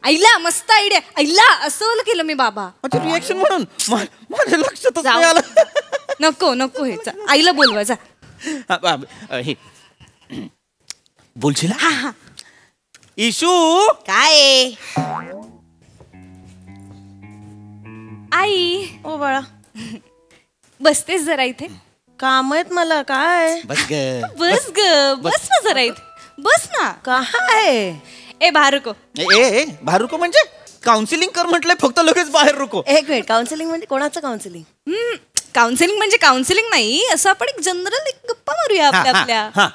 Speaker 9: आईला मस्त आयडिया, आईला असं केलं मी बाबा.
Speaker 2: अच्छा रिएक्शन म्हणून माझ्या लक्षातच
Speaker 9: जाऊ.
Speaker 2: नाही आलं.
Speaker 9: नको नको हे आईला बोलवा जा.
Speaker 2: हे बोलशील
Speaker 9: हा हा.
Speaker 2: इशू
Speaker 8: काय
Speaker 9: आई
Speaker 8: ओ बाळा
Speaker 9: बसतेस जरा इथे.
Speaker 8: काम आहेत मला. काय
Speaker 2: बस ग.
Speaker 9: बस ग बस ना जरा इथे. बस ना.
Speaker 8: काय
Speaker 9: ए बाहेर रुको.
Speaker 2: ए बाहेर रुको म्हणजे काउन्सिलिंग कर म्हटलंय फक्त लगेच बाहेर रुको.
Speaker 8: एक मिनिट काउन्सिलिंग म्हणजे कोणाचं काउन्सिलिंग?
Speaker 9: काउन्सिलिंग म्हणजे काउन्सिलिंग नाही, असं आपण एक जनरल एक गप्पा मारूया आपल्या आपल्या.
Speaker 2: हा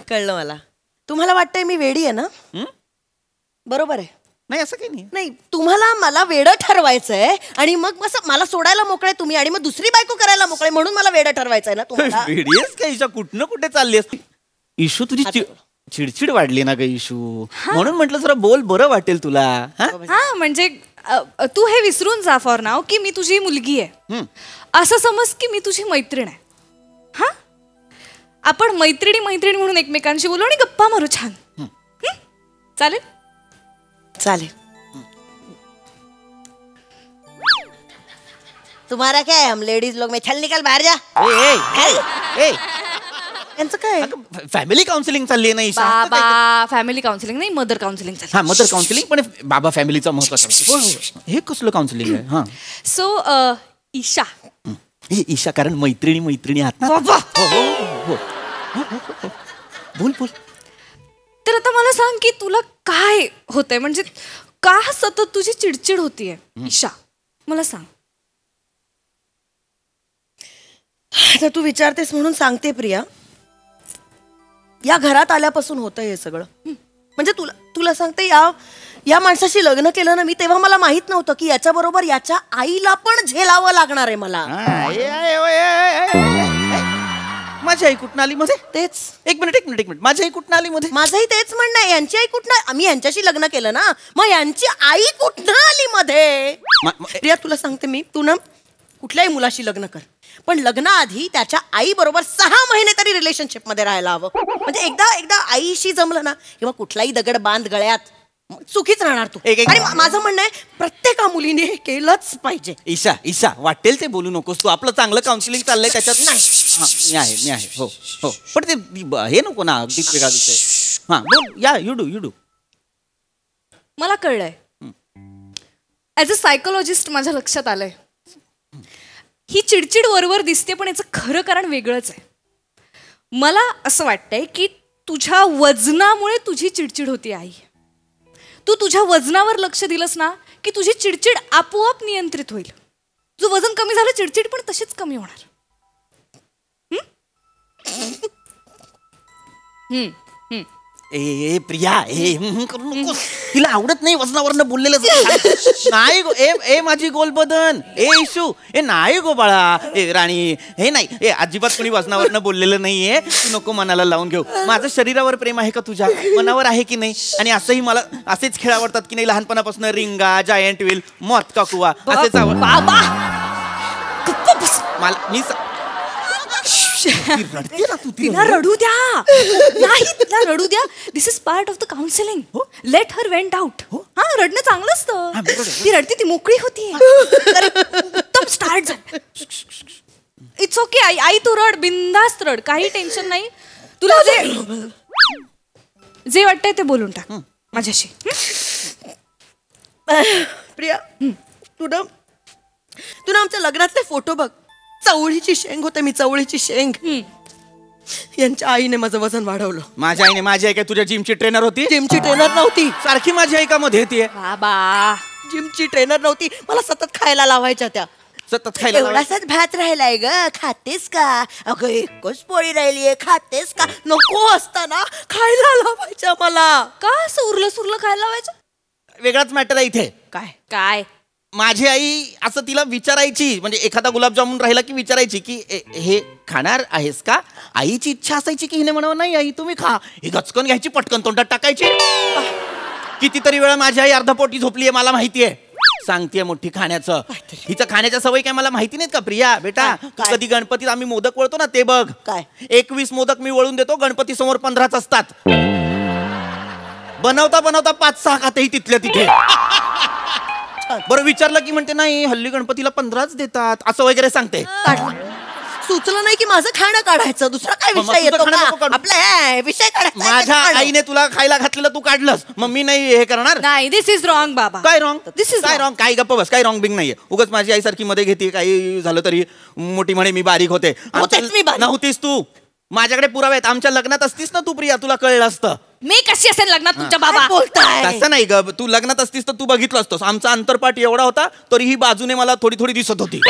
Speaker 8: कळलं मला. तुम्हाला वाटतंय मी वेडी आहे ना? बरोबर आहे.
Speaker 2: नाही असं काही नाही.
Speaker 8: नाही तुम्हाला मला वेडं ठरवायचंय आणि मग असं मला सोडायला मोकळे तुम्ही आणि मग दुसरी बायको करायला मोकळे म्हणून मला वेडं ठरवायचंय ना तुम्हाला?
Speaker 2: वेडीस का इशा कुठनं कुठे चालली असती? इशू तुझी चिडचिड वाढली ना ग इशू, म्हणून म्हटलं जरा बोल बरं वाटेल तुला.
Speaker 9: हा म्हणजे तू हे विसरून जा फॉर नाव की मी तुझी मुलगी आहे. असं समज की मी तुझी मैत्रीण आहे. हा आपण मैत्रिणी मैत्रिणी म्हणून एकमेकांशी बोलू आणि गप्पा मारू छान. चालेल
Speaker 8: चालेल. तुम्हारा क्या है, हम लेडीज लोग में चल निकल बाहर जा. यांचं काय?
Speaker 2: फॅमिली काउन्सिलिंग चालली आहे ना ईशा.
Speaker 9: बाबा फॅमिली काउन्सिलिंग नाही मदर काउन्सिलिंग चालेल.
Speaker 2: हा मदर काउन्सिलिंग पण बाबा फॅमिलीचा महत्वाचा. हे कसलं काउन्सिलिंग आहे? हा
Speaker 9: सो ईशा.
Speaker 2: हे ईशा कारण मैत्रिणी मैत्रिणी आहात ना. बोल बोल.
Speaker 9: तर आता मला सांग की तुला काय होतंय, म्हणजे का सतत तुझी चिडचिड होतीये ईशा, मला सांग.
Speaker 8: आता तू विचारतेस म्हणून सांगते प्रिया. या घरात आल्यापासून होतं हे सगळं. म्हणजे तुला सांगते या माणसाशी लग्न केलं ना मी, तेव्हा मला माहित नव्हतं की याच्या बरोबर याच्या आईला पण झेलावं लागणार आहे मला.
Speaker 2: माझी आई कुठं आली मध्ये?
Speaker 8: तेच.
Speaker 2: एक मिनिट माझी आई कुठं आली मध्ये?
Speaker 8: माझंही तेच म्हणणं आहे. यांची आई कुठं? आम्ही यांच्याशी लग्न केलं ना, मग यांची आई कुठं आली मध्ये? प्रिया तुला सांगते मी, तू ना कुठल्याही मुलाशी लग्न कर, पण लग्नाआधी त्याच्या आई बरोबर 6 महिने तरी रिलेशनशिप मध्ये राहायला हवं. म्हणजे एकदा आईशी जमलं ना किंवा कुठलाही दगड बांध गळ्यात चुकीच राहणार तू. आणि माझं म्हणणं आहे प्रत्येका मुलीने हे केलंच पाहिजे.
Speaker 2: ईशा वाटेल ते बोलू नकोस तू. आपलं चांगलं काउन्सिलिंग चाललंय त्याच्यात. नाही मी आहे हो हो, पण ते हे नको ना अगदीच वेगळा विषय. हा बोल. या यू डू.
Speaker 9: मला कळलंय. ऍज अ सायकोलॉजिस्ट माझ्या लक्षात आलंय ही चिडचिड वरवर दिसते पण याचं खरं कारण वेगळंच आहे. मला असं वाटतंय की तुझ्या वजनामुळे तुझी चिडचिड होती आई. तू तुझ्या वजनावर लक्ष दिलंस ना की तुझी चिडचिड आपोआप नियंत्रित होईल. तुझं वजन कमी झालं चिडचिड पण तशीच कमी होणार.
Speaker 2: ए प्रिया करू नकोस. तिला आवडत नाही वजनावरनं बोललेलं. नाही गो ए माझी गोलबदन. ए इशू नाही गो बाळा. राणी हे नाही. अजिबात कोणी वजनावरनं बोललेलं नाहीये. तू नको मनाला लावून घेऊ. माझं शरीरावर प्रेम आहे का तुझ्या? मनावर आहे की नाही? आणि असंही मला असेच खेळ आवडतात की नाही लहानपणापासून. रिंगा, जायंट व्हील, मौत का कुआ असेच आवड. मला मी
Speaker 9: तिला रडू द्या. नाही तिला रडू द्या. This is part of the counselling. Let her went out. हा रडणं चांगलं असतं. ती रडती ती मोकळी होती. उत्तम स्टार्ट झालं. इट्स ओके आई तू रड बिंदास्त रड. काही टेन्शन नाही. तुला जे वाटतंय ते बोलून टाक माझ्याशी.
Speaker 8: प्रिया तू ना आमच्या लग्नातले फोटो बघ. चवळीची शेंग होते मी. चवळीची शेंग. यांच्या आईने माझं वजन वाढवलं.
Speaker 2: माझ्या आईने? माझी आई काय तुझ्या जिमची ट्रेनर होती?
Speaker 8: जिमची ट्रेनर नव्हती.
Speaker 2: सारखी माझी आई का मध्ये येते?
Speaker 9: बाबा
Speaker 8: जिमची ट्रेनर नव्हती. मला सतत खायला लावायच्या त्या.
Speaker 2: सतत खायला
Speaker 8: एवढासाच भात राहिलाय ग, खातेस का? अगं एकच पोळी राहिलीये, खातेस का? नको असताना खायला लावायच्या मला.
Speaker 9: का असं उरलं सुरलं खायला लावायचं?
Speaker 2: वेगळाच मॅटर आहे इथे.
Speaker 9: काय
Speaker 2: माझी आई असं तिला विचारायची. म्हणजे एखादा गुलाबजामुन राहिला की विचारायची की हे खाणार आहेस का? आईची इच्छा असायची की हिने म्हणावं नाही आई तुम्ही खा. ही गचकन घ्यायची पटकन तोंडात टाकायची. कितीतरी वेळा माझी आई अर्धपोटी झोपलीये मला माहितीये. सांगतेय मोठी खाण्याचं. हिचं खाण्याच्या सवय काय मला माहिती नाहीत का प्रिया? बेटा कधी गणपतीत आम्ही मोदक वळतो ना ते बघ. काय 21 मोदक मी वळून देतो. गणपती समोर 15च असतात. बनवता बनवता 5-6 खातेही तिथल्या तिथे. बरं विचारलं की म्हणते नाही हल्ली गणपतीला 15च देतात असं वगैरे सांगते.
Speaker 8: सुचलं नाही की माझं खाणं काढायचं, दुसरा काय
Speaker 2: मग
Speaker 8: विषय येतो
Speaker 2: तुझं खाणं
Speaker 8: का?
Speaker 2: नको काढू.
Speaker 8: आपला विषय काढायचा आहे
Speaker 2: माझ्या
Speaker 8: ते खाणं.
Speaker 2: आईने तुला खायला घातलेलं तू काढलंस, मग मी नाही हे करणार.
Speaker 9: नाही, दिस इज रॉंग बाबा.
Speaker 2: काय रॉंग?
Speaker 9: This is
Speaker 2: काय
Speaker 9: wrong.
Speaker 2: रॉंग? काय गप्प बस, काय रॉंग बिंग नाहीये. उगाच माझी आई सारखी मध्ये घेते, काही झालं तरी मोठी म्हणे मी बारीक होते.
Speaker 8: होतेच मी बारीक.
Speaker 2: नव्हतीस तू. माझ्याकडे पुरावे आहेत. आमच्या लग्नात असतीस ना तू प्रिया, तुला कळलं असतं.
Speaker 9: मी कशी असेल लग्नात तुमच्या
Speaker 8: काय
Speaker 9: बाबा?
Speaker 8: बोलताय?
Speaker 2: तसं नाही ग, तू लग्नात असतीस तर तू बघितलं असतोस. आमचा अंतरपाठ एवढा होता तरी ही बाजूने मला थोडी थोडी दिसत होती.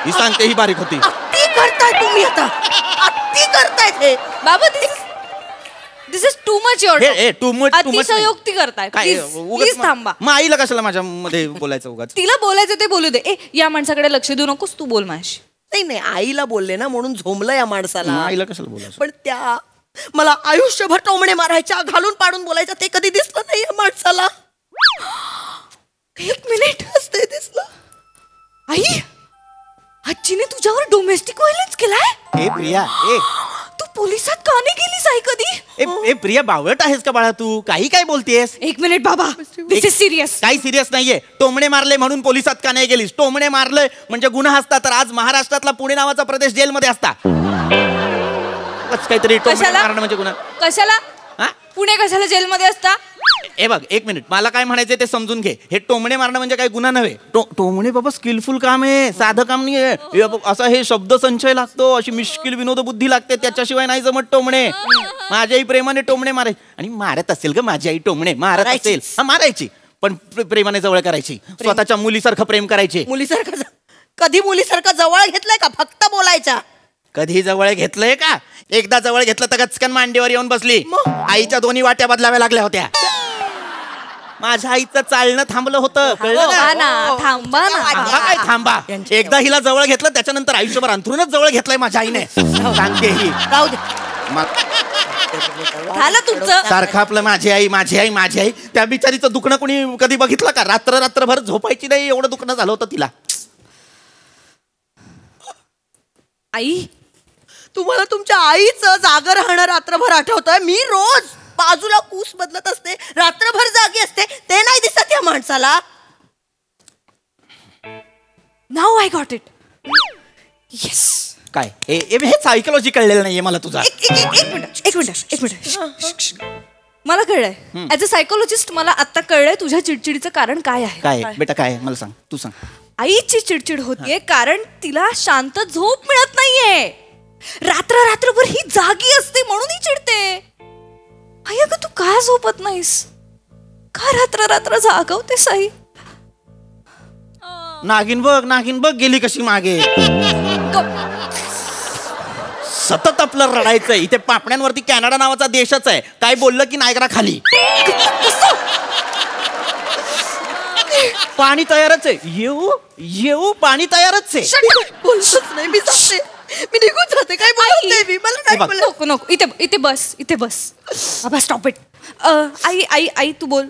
Speaker 2: ही सांगते ही बारीक होती.
Speaker 8: अत्ती करताय तुम्ही आता, अत्ती करताय हे.
Speaker 9: बाबा दिस इज टू मच योर.
Speaker 2: हे too much नाही.
Speaker 9: अतिशयोक्ती करताय.
Speaker 2: काय
Speaker 9: प्लीज थांबा.
Speaker 2: मग आईला कशाला माझ्या मध्ये बोलायचं उगाच?
Speaker 9: तिला बोलायचं ते बोलू दे. या माणसाकडे लक्ष देऊ नकोस, तू बोल माझ्याशी.
Speaker 8: नाही नाही, आईला बोलले ना म्हणून झोंबलं या माणसाला.
Speaker 2: मग आईला कशाला बोलायचं?
Speaker 8: पण त्या मला आयुष्यभर टोमणे मारायच्या, घालून पाडून बोलायच्या, ते कधी दिसलं नाही या माणसाला. 1 मिनिट असते दिसलं.
Speaker 9: आई, आजीने तुझ्यावर डोमेस्टिक व्हायलन्स केलाय?
Speaker 2: ए प्रिया,
Speaker 9: तू पोलिसात का नाही गेलीस आई कधी?
Speaker 2: ए प्रिया, बावळट आहेस का बाळा तू? काही काय बोलतेस?
Speaker 9: 1 मिनिट बाबा, दिस इज सिरियस.
Speaker 2: काही सिरियस नाहीये. टोमणे मारले म्हणून पोलिसात का नाही गेलीस? टोमणे मारले म्हणजे गुन्हा असता तर आज महाराष्ट्रातला पुणे नावाचा प्रदेश जेलमध्ये असता. काहीतरी टोमणे
Speaker 9: कशाला?
Speaker 2: मारणं म्हणजे गुन्हा.
Speaker 9: कशाला?
Speaker 2: हा?
Speaker 9: पुणे कशाला जेलमध्ये असता?
Speaker 2: ए बघ 1 मिनिट, मला काय म्हणायचंय ते समजून घे. हे टोमणे मारणं म्हणजे काही गुन्हा नव्हे. टोमणे बाबा स्किलफुल काम आहे, साधं काम नाहीये. असा हे शब्द संचय लागतो, अशी मिश्किल विनोद बुद्धी लागते, त्याच्याशिवाय नाही जमत टोमणे. माझ्या आई प्रेमाने टोमणे मारायची. आणि मारत असेल ग माझी आई टोमणे, मारत असेल. हा मारायची, पण प्रेमाने जवळ करायची. स्वतःच्या मुलीसारखं प्रेम करायची.
Speaker 8: मुलीसारखं कधी मुलीसारखं जवळ घेतलंय का? फक्त बोलायच्या.
Speaker 2: कधी जवळ घेतलंय का? एकदा जवळ घेतलं तर गचकन मांडीवर येऊन बसली. आईच्या दोन्ही वाट्या बदलाव्या लागल्या होत्या. माझ्या आईचं चालणं थांबलं होतं, कळलं
Speaker 9: हा
Speaker 2: ना?
Speaker 9: ना, थांबा ना.
Speaker 2: थांबा काय थांबा? एकदा हिला जवळ घेतलं त्याच्यानंतर आयुष्यभर अंथरूनच जवळ घेतलंय माझ्या आईने. सांगते ही.
Speaker 8: राहू दे.
Speaker 9: झालं तुमचं.
Speaker 2: सारखं आपलं माझी आई माझी आई माझी आई. त्या बिचारीचं दुखणं कोणी कधी बघितलं का? रात्रभर झोपायची नाही, एवढं दुखणं झालं होतं तिला.
Speaker 9: आई,
Speaker 8: तुम्हाला तुमच्या आईचं जागर राहणं रात्रभर आठवतंय? मी रोज बाजूला कूस बदलत असते, रात्रभर जागी असते, ते नाही दिसत या माणसाला.
Speaker 9: Now I got it. Yes.
Speaker 2: काय हे सायकोलॉजी कळलेलं नाहीये मला तुझा.
Speaker 9: एक मिनिट. मला कळलंय. ऍज अ सायकोलॉजिस्ट मला आता कळलंय तुझ्या चिडचिडीचं कारण काय आहे.
Speaker 2: काय बेटा, काय मला सांग, तू सांग.
Speaker 9: आईची चिडचिड होतीये कारण तिला शांत झोप मिळत नाहीये. रात्रभर ही जागी असते म्हणून ही चिडते. आई अगं, तू का झोपत नाहीस? का रात्र जागवतेस आई?
Speaker 2: नागिन बघ गेली कशी मागे. सतत आपलं रडायचंय. इथे पापण्यांवरती कॅनडा नावाचा देशच आहे. काय बोललं की नायगरा खाली. पाणी तयारच आहे. येऊ पाणी तयारच आहे.
Speaker 8: बोलतच नाही मी, जाते मी, निघून जाते. काय बोलते मी? मला नाही बोलत.
Speaker 9: नको इथे बस बाबा, स्टॉप इट. आई तू बोल.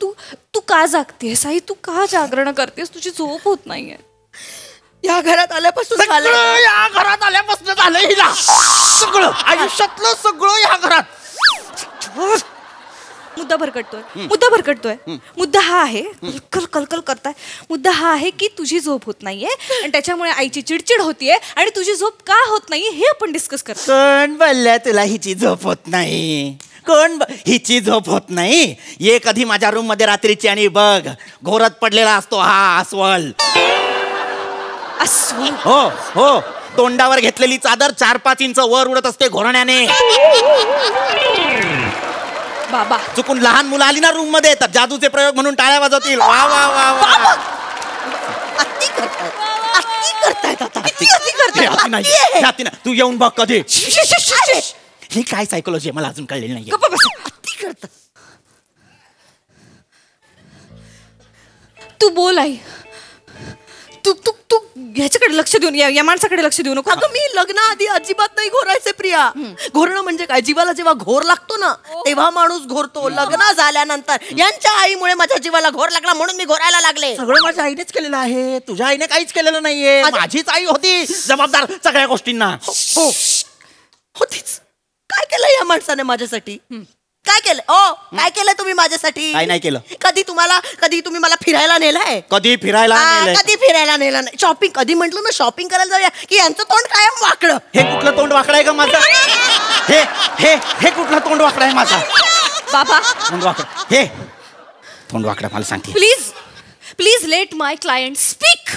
Speaker 9: तू का जागतेस आई? तू का जागरण करतेस? तुझी झोप होत नाहीये.
Speaker 8: या घरात आल्यापासून झालं.
Speaker 2: या घरात आल्यापासून झालं हिला सगळं. आयुष्यातलं सगळं या घरात.
Speaker 9: मुद्दा भरकटतोय. मुद्दा हा आहे, कलकल करताय. मुद्दा हा आहे की तुझी झोप होत नाहीये आणि त्याच्यामुळे आईची चिडचिड होतीये आणि तुझी झोप का होत नाहीये हे आपण डिस्कस करतो.
Speaker 2: कोण बोलल्या तुला हिची झोप होत नाही? हिची झोप होत नाही? ये कधी माझ्या रूम मध्ये रात्रीची आणि बघ, घोरत पडलेला असतो हा अस्वल. हो, तोंडावर घेतलेली चादर 4-5 इंच वर उडत असते घोरण्याने.
Speaker 9: बाबा,
Speaker 2: चुकून लहान मुलं आली ना रूम मध्ये तर जादूचे प्रयोग म्हणून टाळ्या वाजवतील. वा वा वा वा.
Speaker 8: अत्ती करतायत आता.
Speaker 2: तू येऊन बघ कधी. ही काय सायकोलॉजी आहे मला अजून कळलेली नाही.
Speaker 8: अत्ती करतात.
Speaker 9: तू बोल आई. तू ह्याच्याकडे लक्ष देऊन, या माणसाकडे लक्ष देऊ नको.
Speaker 8: अगं, मी लग्नाआधी अजिबात नाही घोरायचे प्रिया. घोरणं म्हणजे काय? जीवाला जेव्हा घोर लागतो ना तेव्हा माणूस घोरतो. लग्न झाल्यानंतर यांच्या आईमुळे माझ्या जीवाला घोर लागला म्हणून मी घोरायला लागले.
Speaker 2: सगळं माझ्या आईनेच केलेलं आहे. तुझ्या आईने काहीच केलेलं नाहीये. माझीच आई होती जबाबदार सगळ्या गोष्टींना.
Speaker 8: होतीच. काय केलं या माणसाने माझ्यासाठी? काय केलं ओ काय केलं तुम्ही माझ्यासाठी?
Speaker 2: काय नाही केलं.
Speaker 8: कधी तुम्ही मला फिरायला नेलाय?
Speaker 2: कधी फिरायला नेलंय?
Speaker 8: कधी फिरायला नेला नाही. शॉपिंग कधी म्हटलं ना शॉपिंग करायला जाऊया की यांचं तोंड कायम वाकडं.
Speaker 2: हे कुठलं तोंड वाकडं आहे का माझं? हे हे हे कुठलं तोंड वाकडं आहे माझं?
Speaker 9: बाबा
Speaker 2: तोंड वाकडं हे तोंड वाकडं मला सांगते.
Speaker 9: Please let my client speak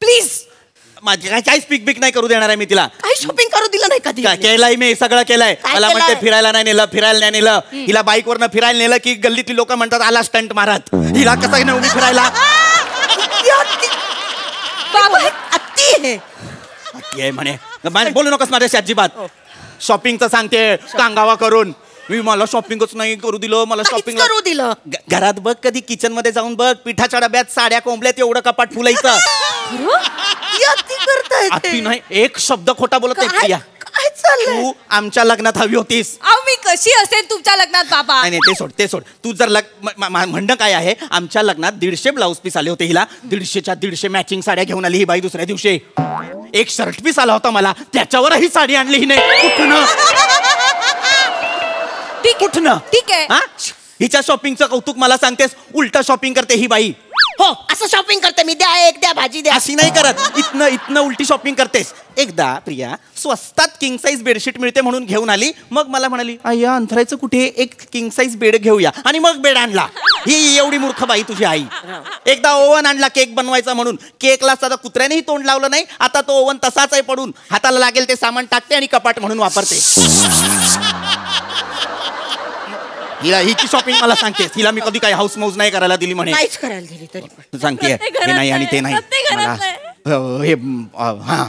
Speaker 9: please.
Speaker 2: माझी काय स्पीक बिक नाही करू देणार आहे मी तिला.
Speaker 8: काही शॉपिंग करू दिलं नाही कधी.
Speaker 2: केलंय मी सगळं केलंय. मला म्हणते
Speaker 8: केलंय?
Speaker 2: फिरायला नाही नेलं. हिला बाईक वरनं फिरायला नेलं की गल्लीतली लोक म्हणतात आला स्टंट मारत. हिला कसं नाही उभी फिरायला.
Speaker 8: बाबा अत्ती आहे.
Speaker 2: ये म्हणे बोलू नकोस माझ्याशी अजिबात. शॉपिंगचं सांगते कांगावा करून. मी मला शॉपिंगच नाही करू दिलं. मला शॉपिंग
Speaker 8: करू दिलं.
Speaker 2: घरात बघ कधी किचन मध्ये जाऊन बघ पिठाच्या डब्यात साड्या कोंबल्यात एवढं कपाट फुलायचं. अति नाही एक शब्द खोटा बोलत नाही प्रिया.
Speaker 8: काय चाललंय?
Speaker 2: तू आमच्या लग्नात हवी होतीस.
Speaker 9: मी कशी असेल तुमच्या लग्नात बाबा?
Speaker 2: नाही ते सोड. तू जर म्हणणं काय आहे आमच्या लग्नात 150 ब्लाऊज पीस आले होते. हिला 150च्या मॅचिंग साड्या घेऊन आली ही बाई. दुसऱ्या दिवशी एक शर्ट पीस आला होता मला त्याच्यावरही साडी आणली हिने. कुठनं
Speaker 9: ठीक आहे.
Speaker 2: हिच्या शॉपिंगचं कौतुक मला सांगतेस. उलट शॉपिंग करते ही बाई.
Speaker 8: हो असं शॉपिंग करते मी. द्या भाजी द्या.
Speaker 2: अशी नाही करत. इथनं उलटी शॉपिंग करतेस. एकदा प्रिया स्वस्तात किंग साईज बेडशीट मिळते म्हणून घेऊन आली. मग मला म्हणाली अय्या अंथरायचं कुठे एक किंग साईज बेड घेऊया. आणि मग बेड आणला. ही एवढी मूर्ख बाई तुझी आई. एकदा ओव्हन आणला केक बनवायचा म्हणून. केकला साधा कुत्र्यानेही तोंड लावलं नाही. आता तो ओव्हन तसाच आहे पडून. हाताला लागेल ते सामान टाकते आणि कपाट म्हणून वापरते. हिची शॉपिंग मला सांगतेस. हिला मी कधी काही हाऊस मौज नाही करायला दिली म्हणे.
Speaker 8: काहीच करायला दिली तरी पण
Speaker 2: सांगते हे नाही आणि ते नाही. हे हा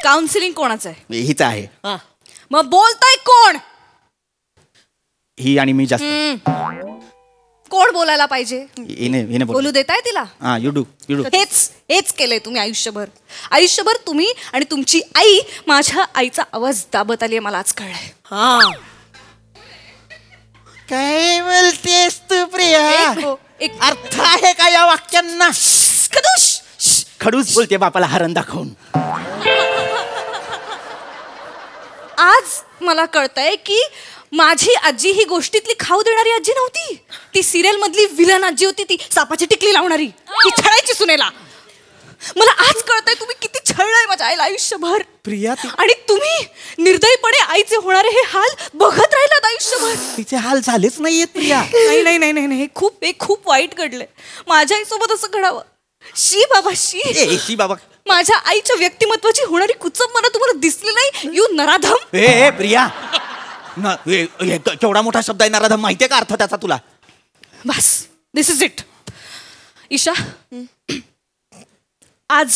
Speaker 9: काउन्सिलिंग कोणाचं आहे?
Speaker 2: हीच आहे.
Speaker 9: मग बोलताय कोण?
Speaker 2: ही आणि मी जास्त.
Speaker 9: कोण बोलायला पाहिजे?
Speaker 2: हिने
Speaker 9: बोलू देताय तिला?
Speaker 2: हा यू डू.
Speaker 9: हेच केलंय तुम्ही आयुष्यभर तुम्ही आणि तुमची आई. माझ्या आईचा आवाज दाबत आली मला आज कळलंय.
Speaker 8: हा
Speaker 2: काय बोलतेस तू प्रिया?
Speaker 9: एक
Speaker 2: अर्थ आहे का या वाक्यांना? खडूस बोलते बापाला हरण दाखवून.
Speaker 9: आज मला कळतंय की माझी आजी ही गोष्टीतली खाऊ देणारी आजी नव्हती. ती सिरियल मधली विलन आजी होती. ती सापाची टिकली लावणारी. ती छळायची सुनेला. मला आज कळतंय तुम्ही किती छळलंय माझ्या आईला आयुष्यभर.
Speaker 2: प्रिया
Speaker 9: आणि तुम्ही निर्दयीपणे आईचे होणारे हे हाल बघत राहिलात आयुष्यभर.
Speaker 2: तिचे हाल झालेच नाहीयेत प्रिया.
Speaker 9: नाही हे खूप वाईट घडलंय. माझ्या आईसोबत असं घडावं. शी बाबा माझ्या आईच्या व्यक्तिमत्वाची होणारी कुचंब मला तुम्हाला दिसली नाही? यू नराधम.
Speaker 2: ए प्रिया केवढा मोठा शब्द आहे नराधम. माहितीये का अर्थ त्याचा तुला?
Speaker 9: बस दिस इज इट. ईशा आज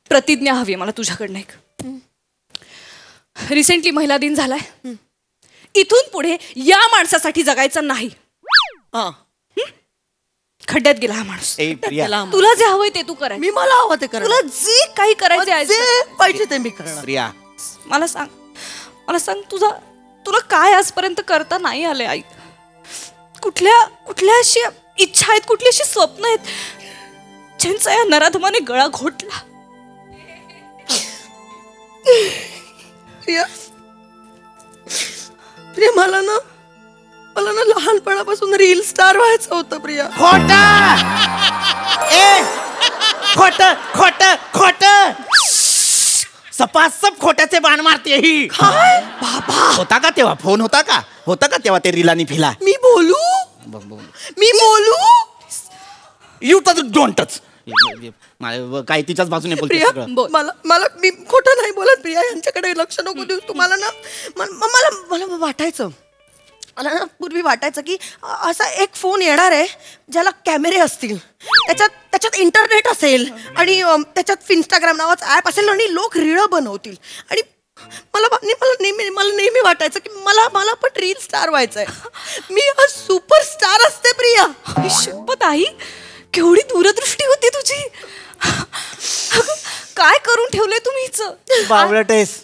Speaker 9: प्रतिज्ञा हवी मला तुझ्याकडनं एक. रिसेंटली महिला दिन झालाय. इथून पुढे या माणसासाठी जगायचं नाही. खड्ड्यात गेला हा माणूस. तुला जे हवंय ते तू कराय.
Speaker 8: मी मला हवं ते
Speaker 9: तुला जे काही करायचं
Speaker 8: पाहिजे ते मी करणार.
Speaker 2: प्रिया
Speaker 9: मला सांग तुला काय आजपर्यंत करता नाही आले आई? कुठल्या अशी इच्छा आहेत, कुठली अशी स्वप्न आहेत ज्यांचा या नराधमाने गळा घोटला?
Speaker 8: प्रिया मला ना लहानपणापासून रील स्टार व्हायचं होतं प्रिया.
Speaker 2: खोट सपासप खोट्याचे बाण मारते ही.
Speaker 8: बाबा
Speaker 2: होता का तेव्हा फोन? होता का तेव्हा ते रीलानी फिला?
Speaker 8: मी बोलू
Speaker 2: यू टच डोंट टच. काय तिच्याच बाजूने बोलते सगळं.
Speaker 8: मला मी खोटं नाही बोलत प्रिया. यांच्याकडे लक्ष नको देऊ तुम्हाला ना. मला वाटायचं मला ना पूर्वी वाटायचं की असा एक फोन येणार आहे ज्याला कॅमेरे असतील, त्याच्यात इंटरनेट असेल आणि त्याच्यात इंस्टाग्राम नावाचं ॲप असेल आणि लोक रीळ बनवतील. आणि मला नेहमी वाटायचं की मला पण रील स्टार व्हायचंय. मी आज सुपरस्टार असते प्रिया.
Speaker 9: शपथ आई केवढी दूरदृष्टी होती तुझी. काय करून ठेवलंय तुम्ही?
Speaker 2: बावळट आहेस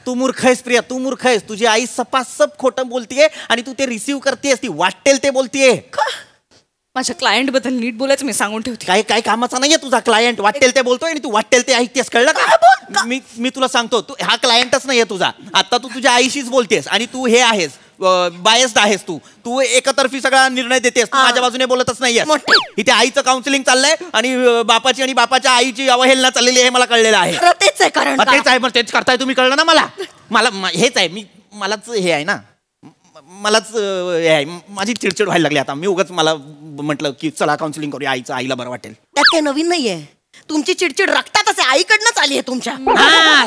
Speaker 2: तू. मूर्ख आहेस प्रिया, तू मूर्ख आहेस. तुझी आई सपासप खोटं बोलतीये आणि तू ते रिसीव्ह करतेस. ती वाटेल ते बोलतीये.
Speaker 9: माझ्या क्लायंट बद्दल नीट बोलायचं मी सांगून ठेवते.
Speaker 2: काय कामाचा नाहीये तुझा क्लायंट. वाटेल ते बोलतोय आणि तू वाटेल ते ऐकतेस. कळलं का? मी तुला सांगतो तू हा क्लायंटच नाहीये तुझा. आता तू तुझ्या आईशीच बोलतेस आणि तू हे आहेस. बायस्ड आहेस तू तू एकतर्फी सगळा निर्णय देतेस तू माझ्या बाजूने बोलतच नाहीये इथे आईचं काउन्सिलिंग चाललंय आणि बापाची आणि बापाच्या आईची अवहेलना चाललेली आहे मला कळलेलं आहे
Speaker 8: तेच आहे कारण
Speaker 2: तेच आहे मग तेच करताय तुम्ही कळलं ना मला हेच आहे मलाच हे आहे ना मलाच हे आहे माझी चिडचिड व्हायला लागली आता मी उगाच मला म्हटलं की चला काउन्सिलिंग करूया आईला बरं वाटेल
Speaker 8: त्यात काही नवीन नाहीये तुमची चिडचिड रक्तातच आहे आईकडनंच आली आहे तुमच्या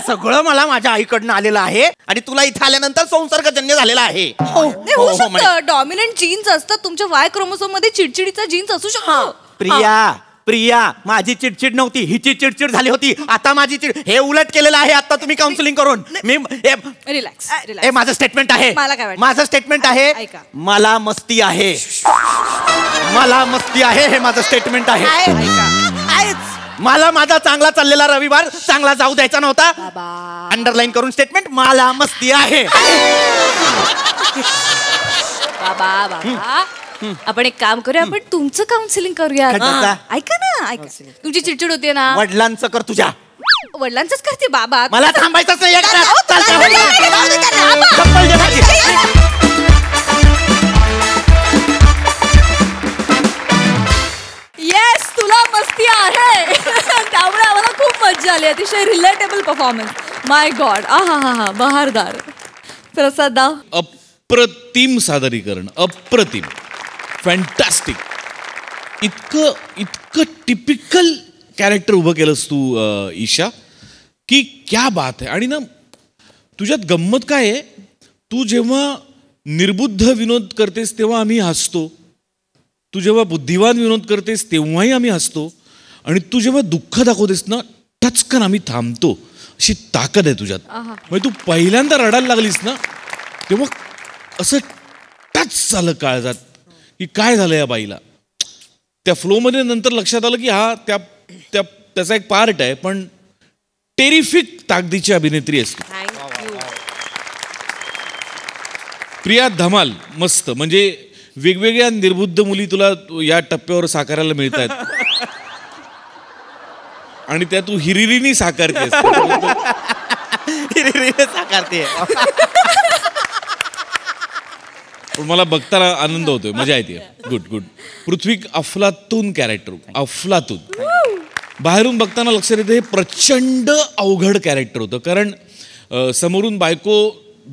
Speaker 2: सगळं मला माझ्या आईकडनं आलेलं आहे आणि तुला इथं आल्यानंतर संसर्गजन्य झालेला आहे
Speaker 9: डॉमिनंट जीन्स असतात तुमच्या वाय क्रोमोसोम मध्ये चिडचिडीचा जीन्स असू शकतो
Speaker 2: प्रिया माझी चिडचिड नव्हती हिची चिडचिड झाली होती आता माझी हे उलट केलेलं आहे आता तुम्ही काउन्सिलिंग करून मी
Speaker 9: रिलॅक्स
Speaker 2: माझं स्टेटमेंट आहे
Speaker 9: मला काय वाटतं?
Speaker 2: माझं स्टेटमेंट आहे
Speaker 9: ऐका.
Speaker 2: मला मस्ती आहे हे माझं स्टेटमेंट आहे मला माझा चांगला चाललेला रविवार चांगला जाऊ द्यायचा नव्हता अंडरलाईन करून स्टेटमेंट मला मस्ती आहे
Speaker 9: बाबा आपण एक काम करूया आपण तुमचं काउन्सिलिंग करूया ऐका ना तुमची चिडचिड होते ना
Speaker 2: वडिलांचं कर तुझ्या
Speaker 9: वडिलांचंच करते बाबा
Speaker 2: मला थांबायचंच नाही
Speaker 1: येस तुला मस्ती आहे त्यामुळे आम्हाला खूप मजा आली अतिशय रिलेटेबल परफॉर्मन्स माय गॉड हा बहारदार प्रसाद
Speaker 10: अप्रतिम सादरीकरण अप्रतिम फॅन्टॅस्टिक इतकं टिपिकल कॅरेक्टर उभं केलंस तू ईशा की क्या बात आहे आणि ना तुझ्यात गंमत काय आहे तू जेव्हा निर्बुद्ध विनोद करतेस तेव्हा आम्ही हसतो तू जेव्हा बुद्धिवान विनोद करतेस तेव्हाही आम्ही हसतो आणि तू जेव्हा दुःख दाखवतेस ना टचकन आम्ही थांबतो अशी ताकद आहे तुझ्यात म्हणजे तू पहिल्यांदा रडायला लागलीस ना तेव्हा असं टच झालं काळजात की काय झालं या बाईला त्या फ्लोमध्ये नंतर लक्षात आलं की हा त्याचा एक पार्ट आहे पण टेरिफिक ताकदीची अभिनेत्री असते प्रिया धमाल मस्त म्हणजे वेगवेगळ्या निर्बुद्ध मुली तुला या टप्प्यावर साकारायला मिळत आहेत आणि त्या तू हिरिरीनी साकारतेस
Speaker 2: साकारते
Speaker 10: पण मला बघताना आनंद होतोय मजा येते गुड पृथ्वी अफलातून कॅरेक्टर अफलातून बाहेरून बघताना लक्षात येतं हे प्रचंड अवघड कॅरेक्टर होतं कारण समोरून बायको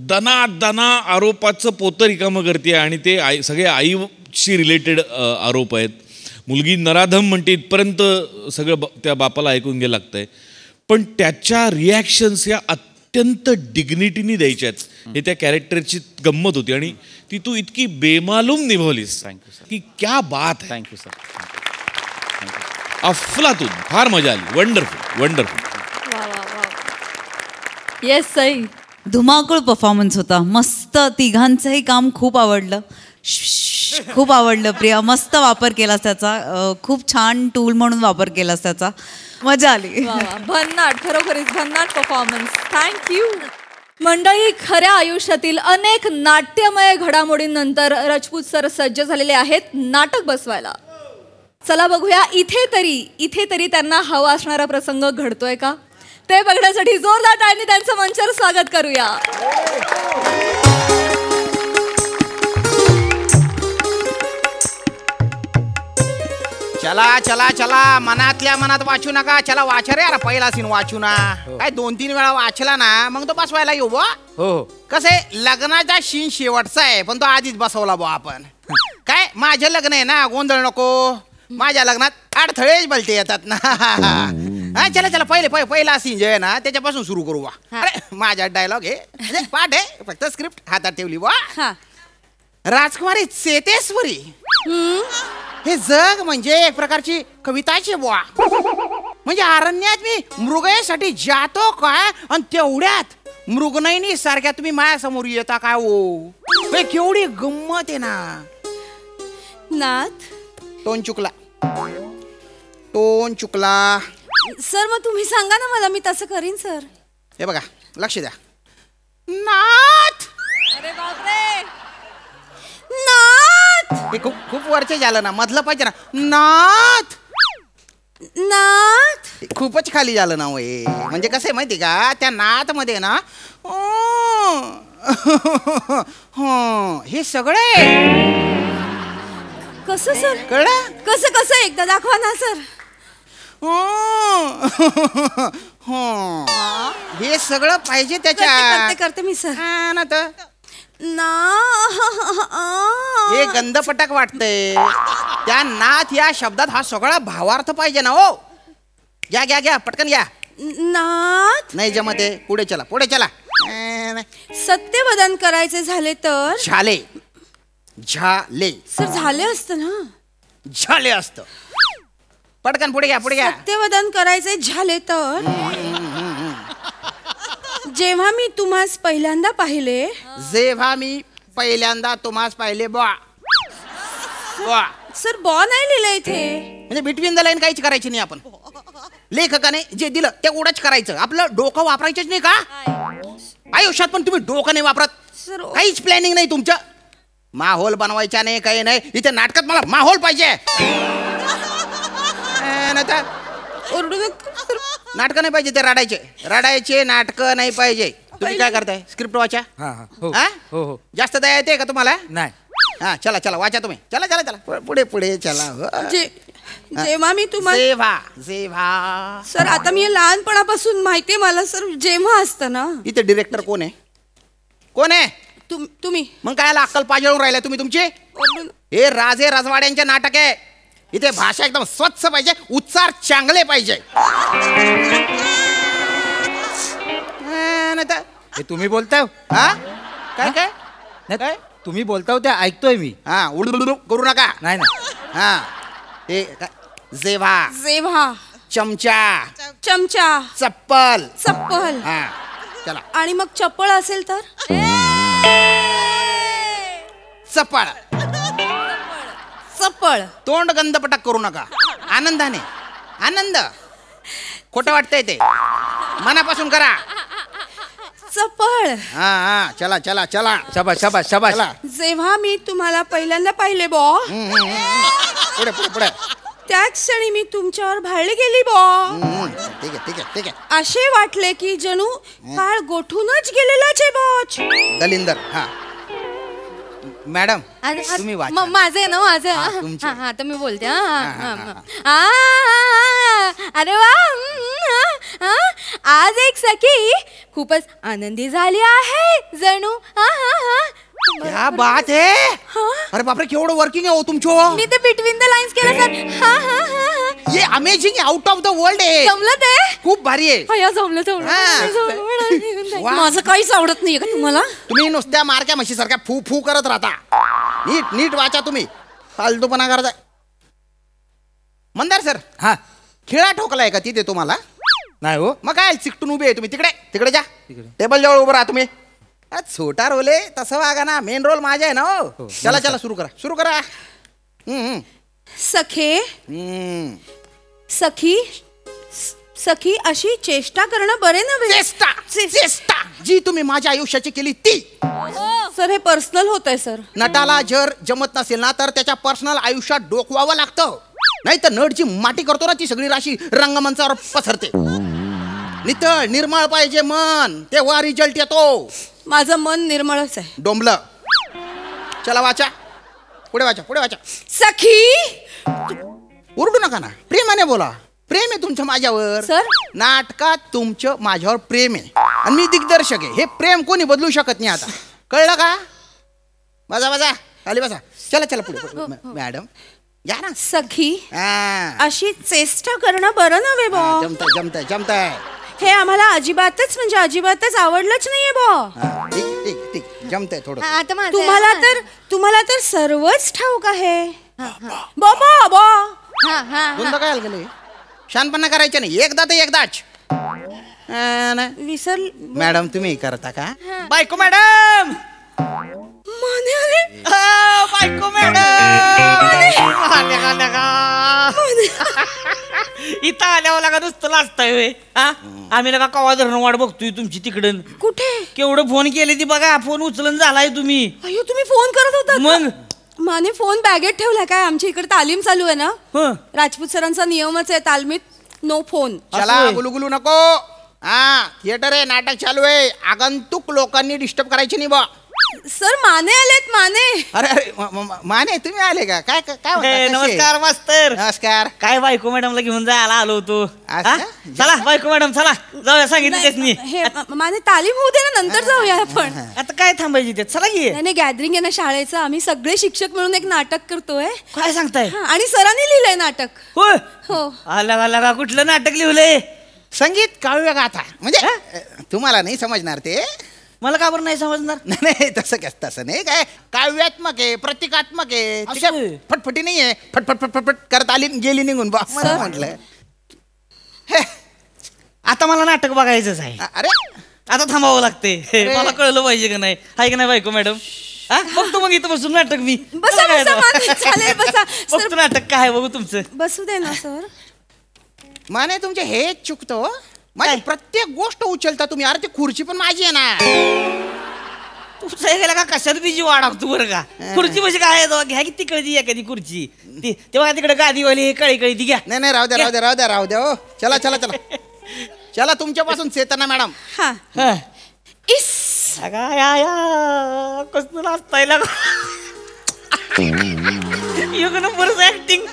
Speaker 10: दना आरोपाचं पोतं रिकामं करते आणि ते सगळे आईशी रिलेटेड आरोप आहेत मुलगी नराधम म्हणते इथपर्यंत सगळं त्या बापाला ऐकून घ्यायला लागतंय पण त्याच्या रिॲक्शन्स या अत्यंत डिग्निटीनी द्यायच्या आहेत हे त्या कॅरेक्टरची गंमत होती आणि ती तू इतकी बेमालूम निभावलीस की क्या बात आहे
Speaker 2: थँक्यू सर
Speaker 10: अफलातून फार मजा आली वंडरफुल
Speaker 1: येस सई
Speaker 7: धुमाकूळ परफॉर्मन्स होता मस्त तिघांचंही काम खूप आवडलं खूप आवडलं प्रिया मस्त वापर केलास त्याचा खूप छान टूल म्हणून वापर केलास त्याचा मजा आली
Speaker 1: भन्नाट खरोखरीच भन्नाट परफॉर्मन्स थँक्यू मंडळी खऱ्या आयुष्यातील अनेक नाट्यमय घडामोडींनंतर राजपूत सर सज्ज झालेले आहेत नाटक बसवायला चला बघूया इथे तरी त्यांना हवा असणारा प्रसंग घडतोय का ते बघण्यासाठी जोरदार टाळ्यांनी त्यांचं मंचावर स्वागत करूया
Speaker 3: चला चला चला मनातल्या मनात वाचू नका चला वाचा रे यार पहिला सीन वाचू ना काय 2-3 वेळा वाचला ना मग तो बसवायला येऊ बा
Speaker 2: हो
Speaker 3: कसे लग्नाचा सीन शेवटचा आहे पण तो आधीच बसवला बा आपण काय माझं लग्न आहे ना गोंधळ नको माझ्या लग्नात अडथळेच बोलते येतात ना चला पहिला सीन जे आहे ना त्याच्यापासून सुरू करू बा अरे माझा डायलॉग आहे पाठ आहे फक्त स्क्रिप्ट हातात ठेवली बा राजकुमारी चेतेश्वरी हे जग म्हणजे एक प्रकारची कविताची बुवा म्हणजे अरण्यात मी मृगयासाठी जातो काय आणि तेवढ्यात मृगनयनी सारख्या तुम्ही माझ्यासमोर येता काय ओ केवढी गंमत आहे ना
Speaker 9: नाथ
Speaker 3: टोन चुकला
Speaker 9: सर मग तुम्ही सांगा ना मला मी तसं करीन सर
Speaker 3: हे बघा लक्ष द्या नाथ
Speaker 1: अरे बापरे
Speaker 9: नाथ
Speaker 3: हे खूप वरचे झालं ना मधलं पाहिजे ना नाथ खूपच खाली झालं ना म्हणजे कसं आहे माहिती का त्या नाथ मध्ये ना हे सगळे
Speaker 1: कसं सर?
Speaker 3: कळलं?
Speaker 1: कसं कसं एकदा दाखवा ना सर.
Speaker 3: हे सगळं पाहिजे त्याच्या.
Speaker 1: करते मी सर.
Speaker 3: ना तर हे गंधपटक वाटतंय. त्या नाथ या शब्दात हा सगळा भावार्थ पाहिजे ना. हो घ्या घ्या घ्या पटकन घ्या.
Speaker 1: नाथ
Speaker 3: नाही जमते. पुढे चला पुढे चला.
Speaker 1: सत्यवदन करायचे झाले तर
Speaker 3: झाले. झाले
Speaker 1: सर झाले असतं ना.
Speaker 3: झाले असतं. पटकन पुढे घ्या पुढे घ्या.
Speaker 1: सत्यवदन करायचे झाले तर जेव्हा मी तुम्हास पहिल्यांदा पाहिले.
Speaker 3: जेव्हा मी पहिल्यांदा तुम्हास पाहिले. बॉ बॉ
Speaker 1: सर बॉ नाही लिहिलं इथे.
Speaker 3: म्हणजे बिटवीन द लाईन काहीच करायची नाही. आपण लेखकाने जे दिलं ते उडच करायचं. आपलं डोकं वापरायचंच नाही का आयुष्यात. पण तुम्ही डोकं नाही वापरत. काहीच प्लॅनिंग नाही तुमचं. माहोल बनवायचा नाही काही नाही. इथे नाटकात मला माहोल पाहिजे. नाटक नाही पाहिजे ते रडायचे. रडायचे नाटक नाही पाहिजे. तुम्ही काय करताय? स्क्रिप्ट वाचा.
Speaker 4: हो.
Speaker 3: जास्त दया येते का तुम्हाला?
Speaker 4: नाही.
Speaker 3: हा चला चला वाचा तुम्ही. चला चला चला पुढे पुढे चला.
Speaker 1: जेव्हा मी तुम्हाला
Speaker 3: जेव्हा जेव्हा
Speaker 1: सर आता मी लहानपणापासून माहितीये मला सर. जेव्हा असतं ना.
Speaker 3: इथे डिरेक्टर कोण आहे? कोण आहे?
Speaker 1: तुम्ही.
Speaker 3: मग काय अक्कल पाजळून राहिला तुम्ही तुमची? हे राजे राजवाड्यांचे नाटक आहे. इथे भाषा एकदम स्वच्छ पाहिजे. उच्चार चांगले पाहिजे.
Speaker 5: हे तुम्ही बोलताय?
Speaker 3: हा काय काय
Speaker 5: काय तुम्ही बोलताय ते ऐकतोय मी.
Speaker 3: हा उडू करू नका.
Speaker 5: नाही ना.
Speaker 3: हा हे जेव्हा
Speaker 1: जेव्हा
Speaker 3: चमचा
Speaker 1: चमचा
Speaker 3: चप्पल
Speaker 1: चप्पल.
Speaker 3: हा चला.
Speaker 1: आणि मग चप्पल असेल तर
Speaker 3: चप्पल
Speaker 1: चप्पल.
Speaker 3: तोंड गंधपटक करू नका. आनंदाने. आनंद. खोटं वाटतंय ते. मनापासून करा.
Speaker 1: चप्पल.
Speaker 3: हा हा चला चला चला.
Speaker 5: शाबास शाबास शाबास.
Speaker 1: जेव्हा मी तुम्हाला पहिल्यांदा पाहिले बॉ.
Speaker 3: पुढे पुढे पुढे.
Speaker 1: त्याच क्षणी मी तुमच्यावर भाळली गेली बॉ.
Speaker 3: ठीक आहे ठीक आहे ठीक आहे.
Speaker 1: असे वाटले की जणू काळ गोठूनच गेलेलाच आहे बॉच.
Speaker 3: दलिंदर. हा मॅडम तुम्ही वाचा.
Speaker 1: माझे ना माझे. हा तर मी बोलते. अरे वा. आज एक सखी खूपच आनंदी झाली आहे जणू.
Speaker 3: क्या बात है. अरे बापरे केवढं वर्किंग आहे हो तुमचं.
Speaker 1: मी ते बिटवीन द लाईन्स केलं सर.
Speaker 3: हे amazing out of the world आहे.
Speaker 1: जमलं ते.
Speaker 3: खूप भारी आहे.
Speaker 1: जमलं. माझं काहीच आवडत नाहीये का तुम्हाला?
Speaker 3: तुम्ही नुसत्या मारक्या म्हशी सारख्या फू फू करत राहता. नीट नीट वाचा तुम्ही. फालतूपणा करताय. मंदार सर.
Speaker 5: हा
Speaker 3: खिळा ठोकलाय का तिथे तुम्हाला?
Speaker 5: नाही हो.
Speaker 3: मग काय चिकटून उभे आहे तुम्ही. तिकडे तिकडे जा. टेबल जवळ उभं राहा तुम्ही. छोटा रोल आहे तसं वागा ना. मेन रोल माझा आहे ना. हो चला चला सुरू करा सुरू करा.
Speaker 1: सखे सखी सखी अशी चेष्टा करणं बरे नव्हे.
Speaker 3: चेष्टा चेष्टा जी तुम्ही माझ्या आयुष्याची केली ती.
Speaker 1: सर हे पर्सनल होतंय सर.
Speaker 3: नटाला जर जमत नसेल ना तर त्याच्या पर्सनल आयुष्यात डोकवावं लागतं. नाही तर नटची माटी करतो ना ती सगळी राशी रंगमंचावर पसरते. नितळ निर्मळ पाहिजे मन. तेव्हा रिझल्ट येतो.
Speaker 1: माझं मन निर्मळच आहे.
Speaker 3: डोंबलं. चला वाचा. पुढे वाचा पुढे वाचा.
Speaker 1: सखी
Speaker 3: ओरडू नका ना. प्रेमाने बोला. प्रेम आहे तुमचं माझ्यावर.
Speaker 1: सर
Speaker 3: नाटकात तुमचं माझ्यावर प्रेम आहे आणि मी दिग्दर्शक आहे. हे प्रेम कोणी बदलू शकत नाही. आता कळलं का? बसा बसा खाली बसा. चला चला पुढे. मॅडम या ना.
Speaker 1: सखी अशी चेष्टा करणं बरं नव्हे बॉ.
Speaker 3: जमतंय जमतंय जमतंय.
Speaker 1: हे आम्हाला अजिबातच म्हणजे अजिबातच आवडलंच नाहीये बॉ.
Speaker 3: ठीक ठीक ठीक जमतंय थोडं.
Speaker 1: तुम्हाला तर सर्वच ठाऊक आहे. बॉ बॉ बॉ.
Speaker 3: दोनदा काय गेले. शानपणा करायचं नाही. एकदा तर एकदाच.
Speaker 1: विसर.
Speaker 3: मॅडम तुम्ही करता का?
Speaker 5: बायको मॅडम.
Speaker 3: बायको मॅडम.
Speaker 5: इथं आल्यावर लागा नुसतं लाजताय. आम्ही लगा कवा धरण वाट बघतोय तुमची तिकडं.
Speaker 1: कुठे?
Speaker 5: केवढं फोन केले ती बघा. फोन उचलून झालाय तुम्ही.
Speaker 1: अयो तुम्ही फोन करत होता?
Speaker 5: मग
Speaker 1: माने फोन बॅगेत ठेवलाय काय? आमच्या इकडे तालीम चालू आहे ना. राजपूत सरांचा नियमच आहे तालमीत नो फोन.
Speaker 3: चला गुलगुलू नको. हा थिएटर आहे, नाटक चालू आहे. आगंतुक लोकांनी डिस्टर्ब करायचे नाही बा.
Speaker 9: सर माने आलेत माने.
Speaker 3: अरे अरे माने तुम्ही आले का? काय काय काय म्हणता? कसे?
Speaker 5: नमस्कार मास्तर.
Speaker 3: नमस्कार.
Speaker 5: काय बायको मॅडमला घेऊन जायला आलो होतो.
Speaker 3: असं?
Speaker 5: हा? चला बायको मॅडम चला जाऊया, सांगितलं त्यासनी.
Speaker 9: हे माने तालीम होऊ दे ना, नंतर जाऊया आपण.
Speaker 5: आता काय थांबायची ते, चला की.
Speaker 9: नाही गॅदरिंग आहे ना शाळेचं, आम्ही सगळे शिक्षक मिळून एक नाटक करतोय.
Speaker 5: काय सांगताय?
Speaker 9: हा, आणि सरांनी लिहिलंय नाटक.
Speaker 5: होय.
Speaker 9: हो.
Speaker 5: आला का कुठलं नाटक लिहिलंय?
Speaker 3: संगीत काव्य गाथा. म्हणजे तुम्हाला नाही समजणार ते.
Speaker 5: मला का बरं नाही समजणार?
Speaker 3: नाही तसं नाही. काय काव्यात्मक आहे, प्रतिकात्मक आहे.
Speaker 5: असं?
Speaker 3: फटफटी नाही आहे. फटफट फटफट करत आली गेली निघून बा. मला म्हटलं
Speaker 5: आता मला नाटक बघायचंच आहे.
Speaker 3: अरे
Speaker 5: आता थांबावं लागते. मला कळलं पाहिजे का नाही, आहे का नाही बायको मॅडम? बघतो मग इथं बसून नाटक मी.
Speaker 9: बसा बसा माने, चालेल बसा.
Speaker 5: बघतो नाटक काय बघू तुमचं.
Speaker 9: बसू दे ना सर.
Speaker 3: माने तुमचे हेच चुकतो. माझी प्रत्येक गोष्ट उचलता तुम्ही. अरे ती खुर्ची पण माझी आहे ना.
Speaker 5: तुमचं हे गेला का कशात बिजी वाढवतो बरं का. खुर्ची म्हणजे काय आहे, घ्या की तिकडची एखादी खुर्ची. ती तेव्हा तिकडे गादीवाली काळी काळी ती घ्या.
Speaker 3: नाही राहू द्या हो. चला चला तुमच्यापासून चेतना मॅडम.
Speaker 9: हा इस
Speaker 5: कसं नाचताय नंबरच ऍक्टिंग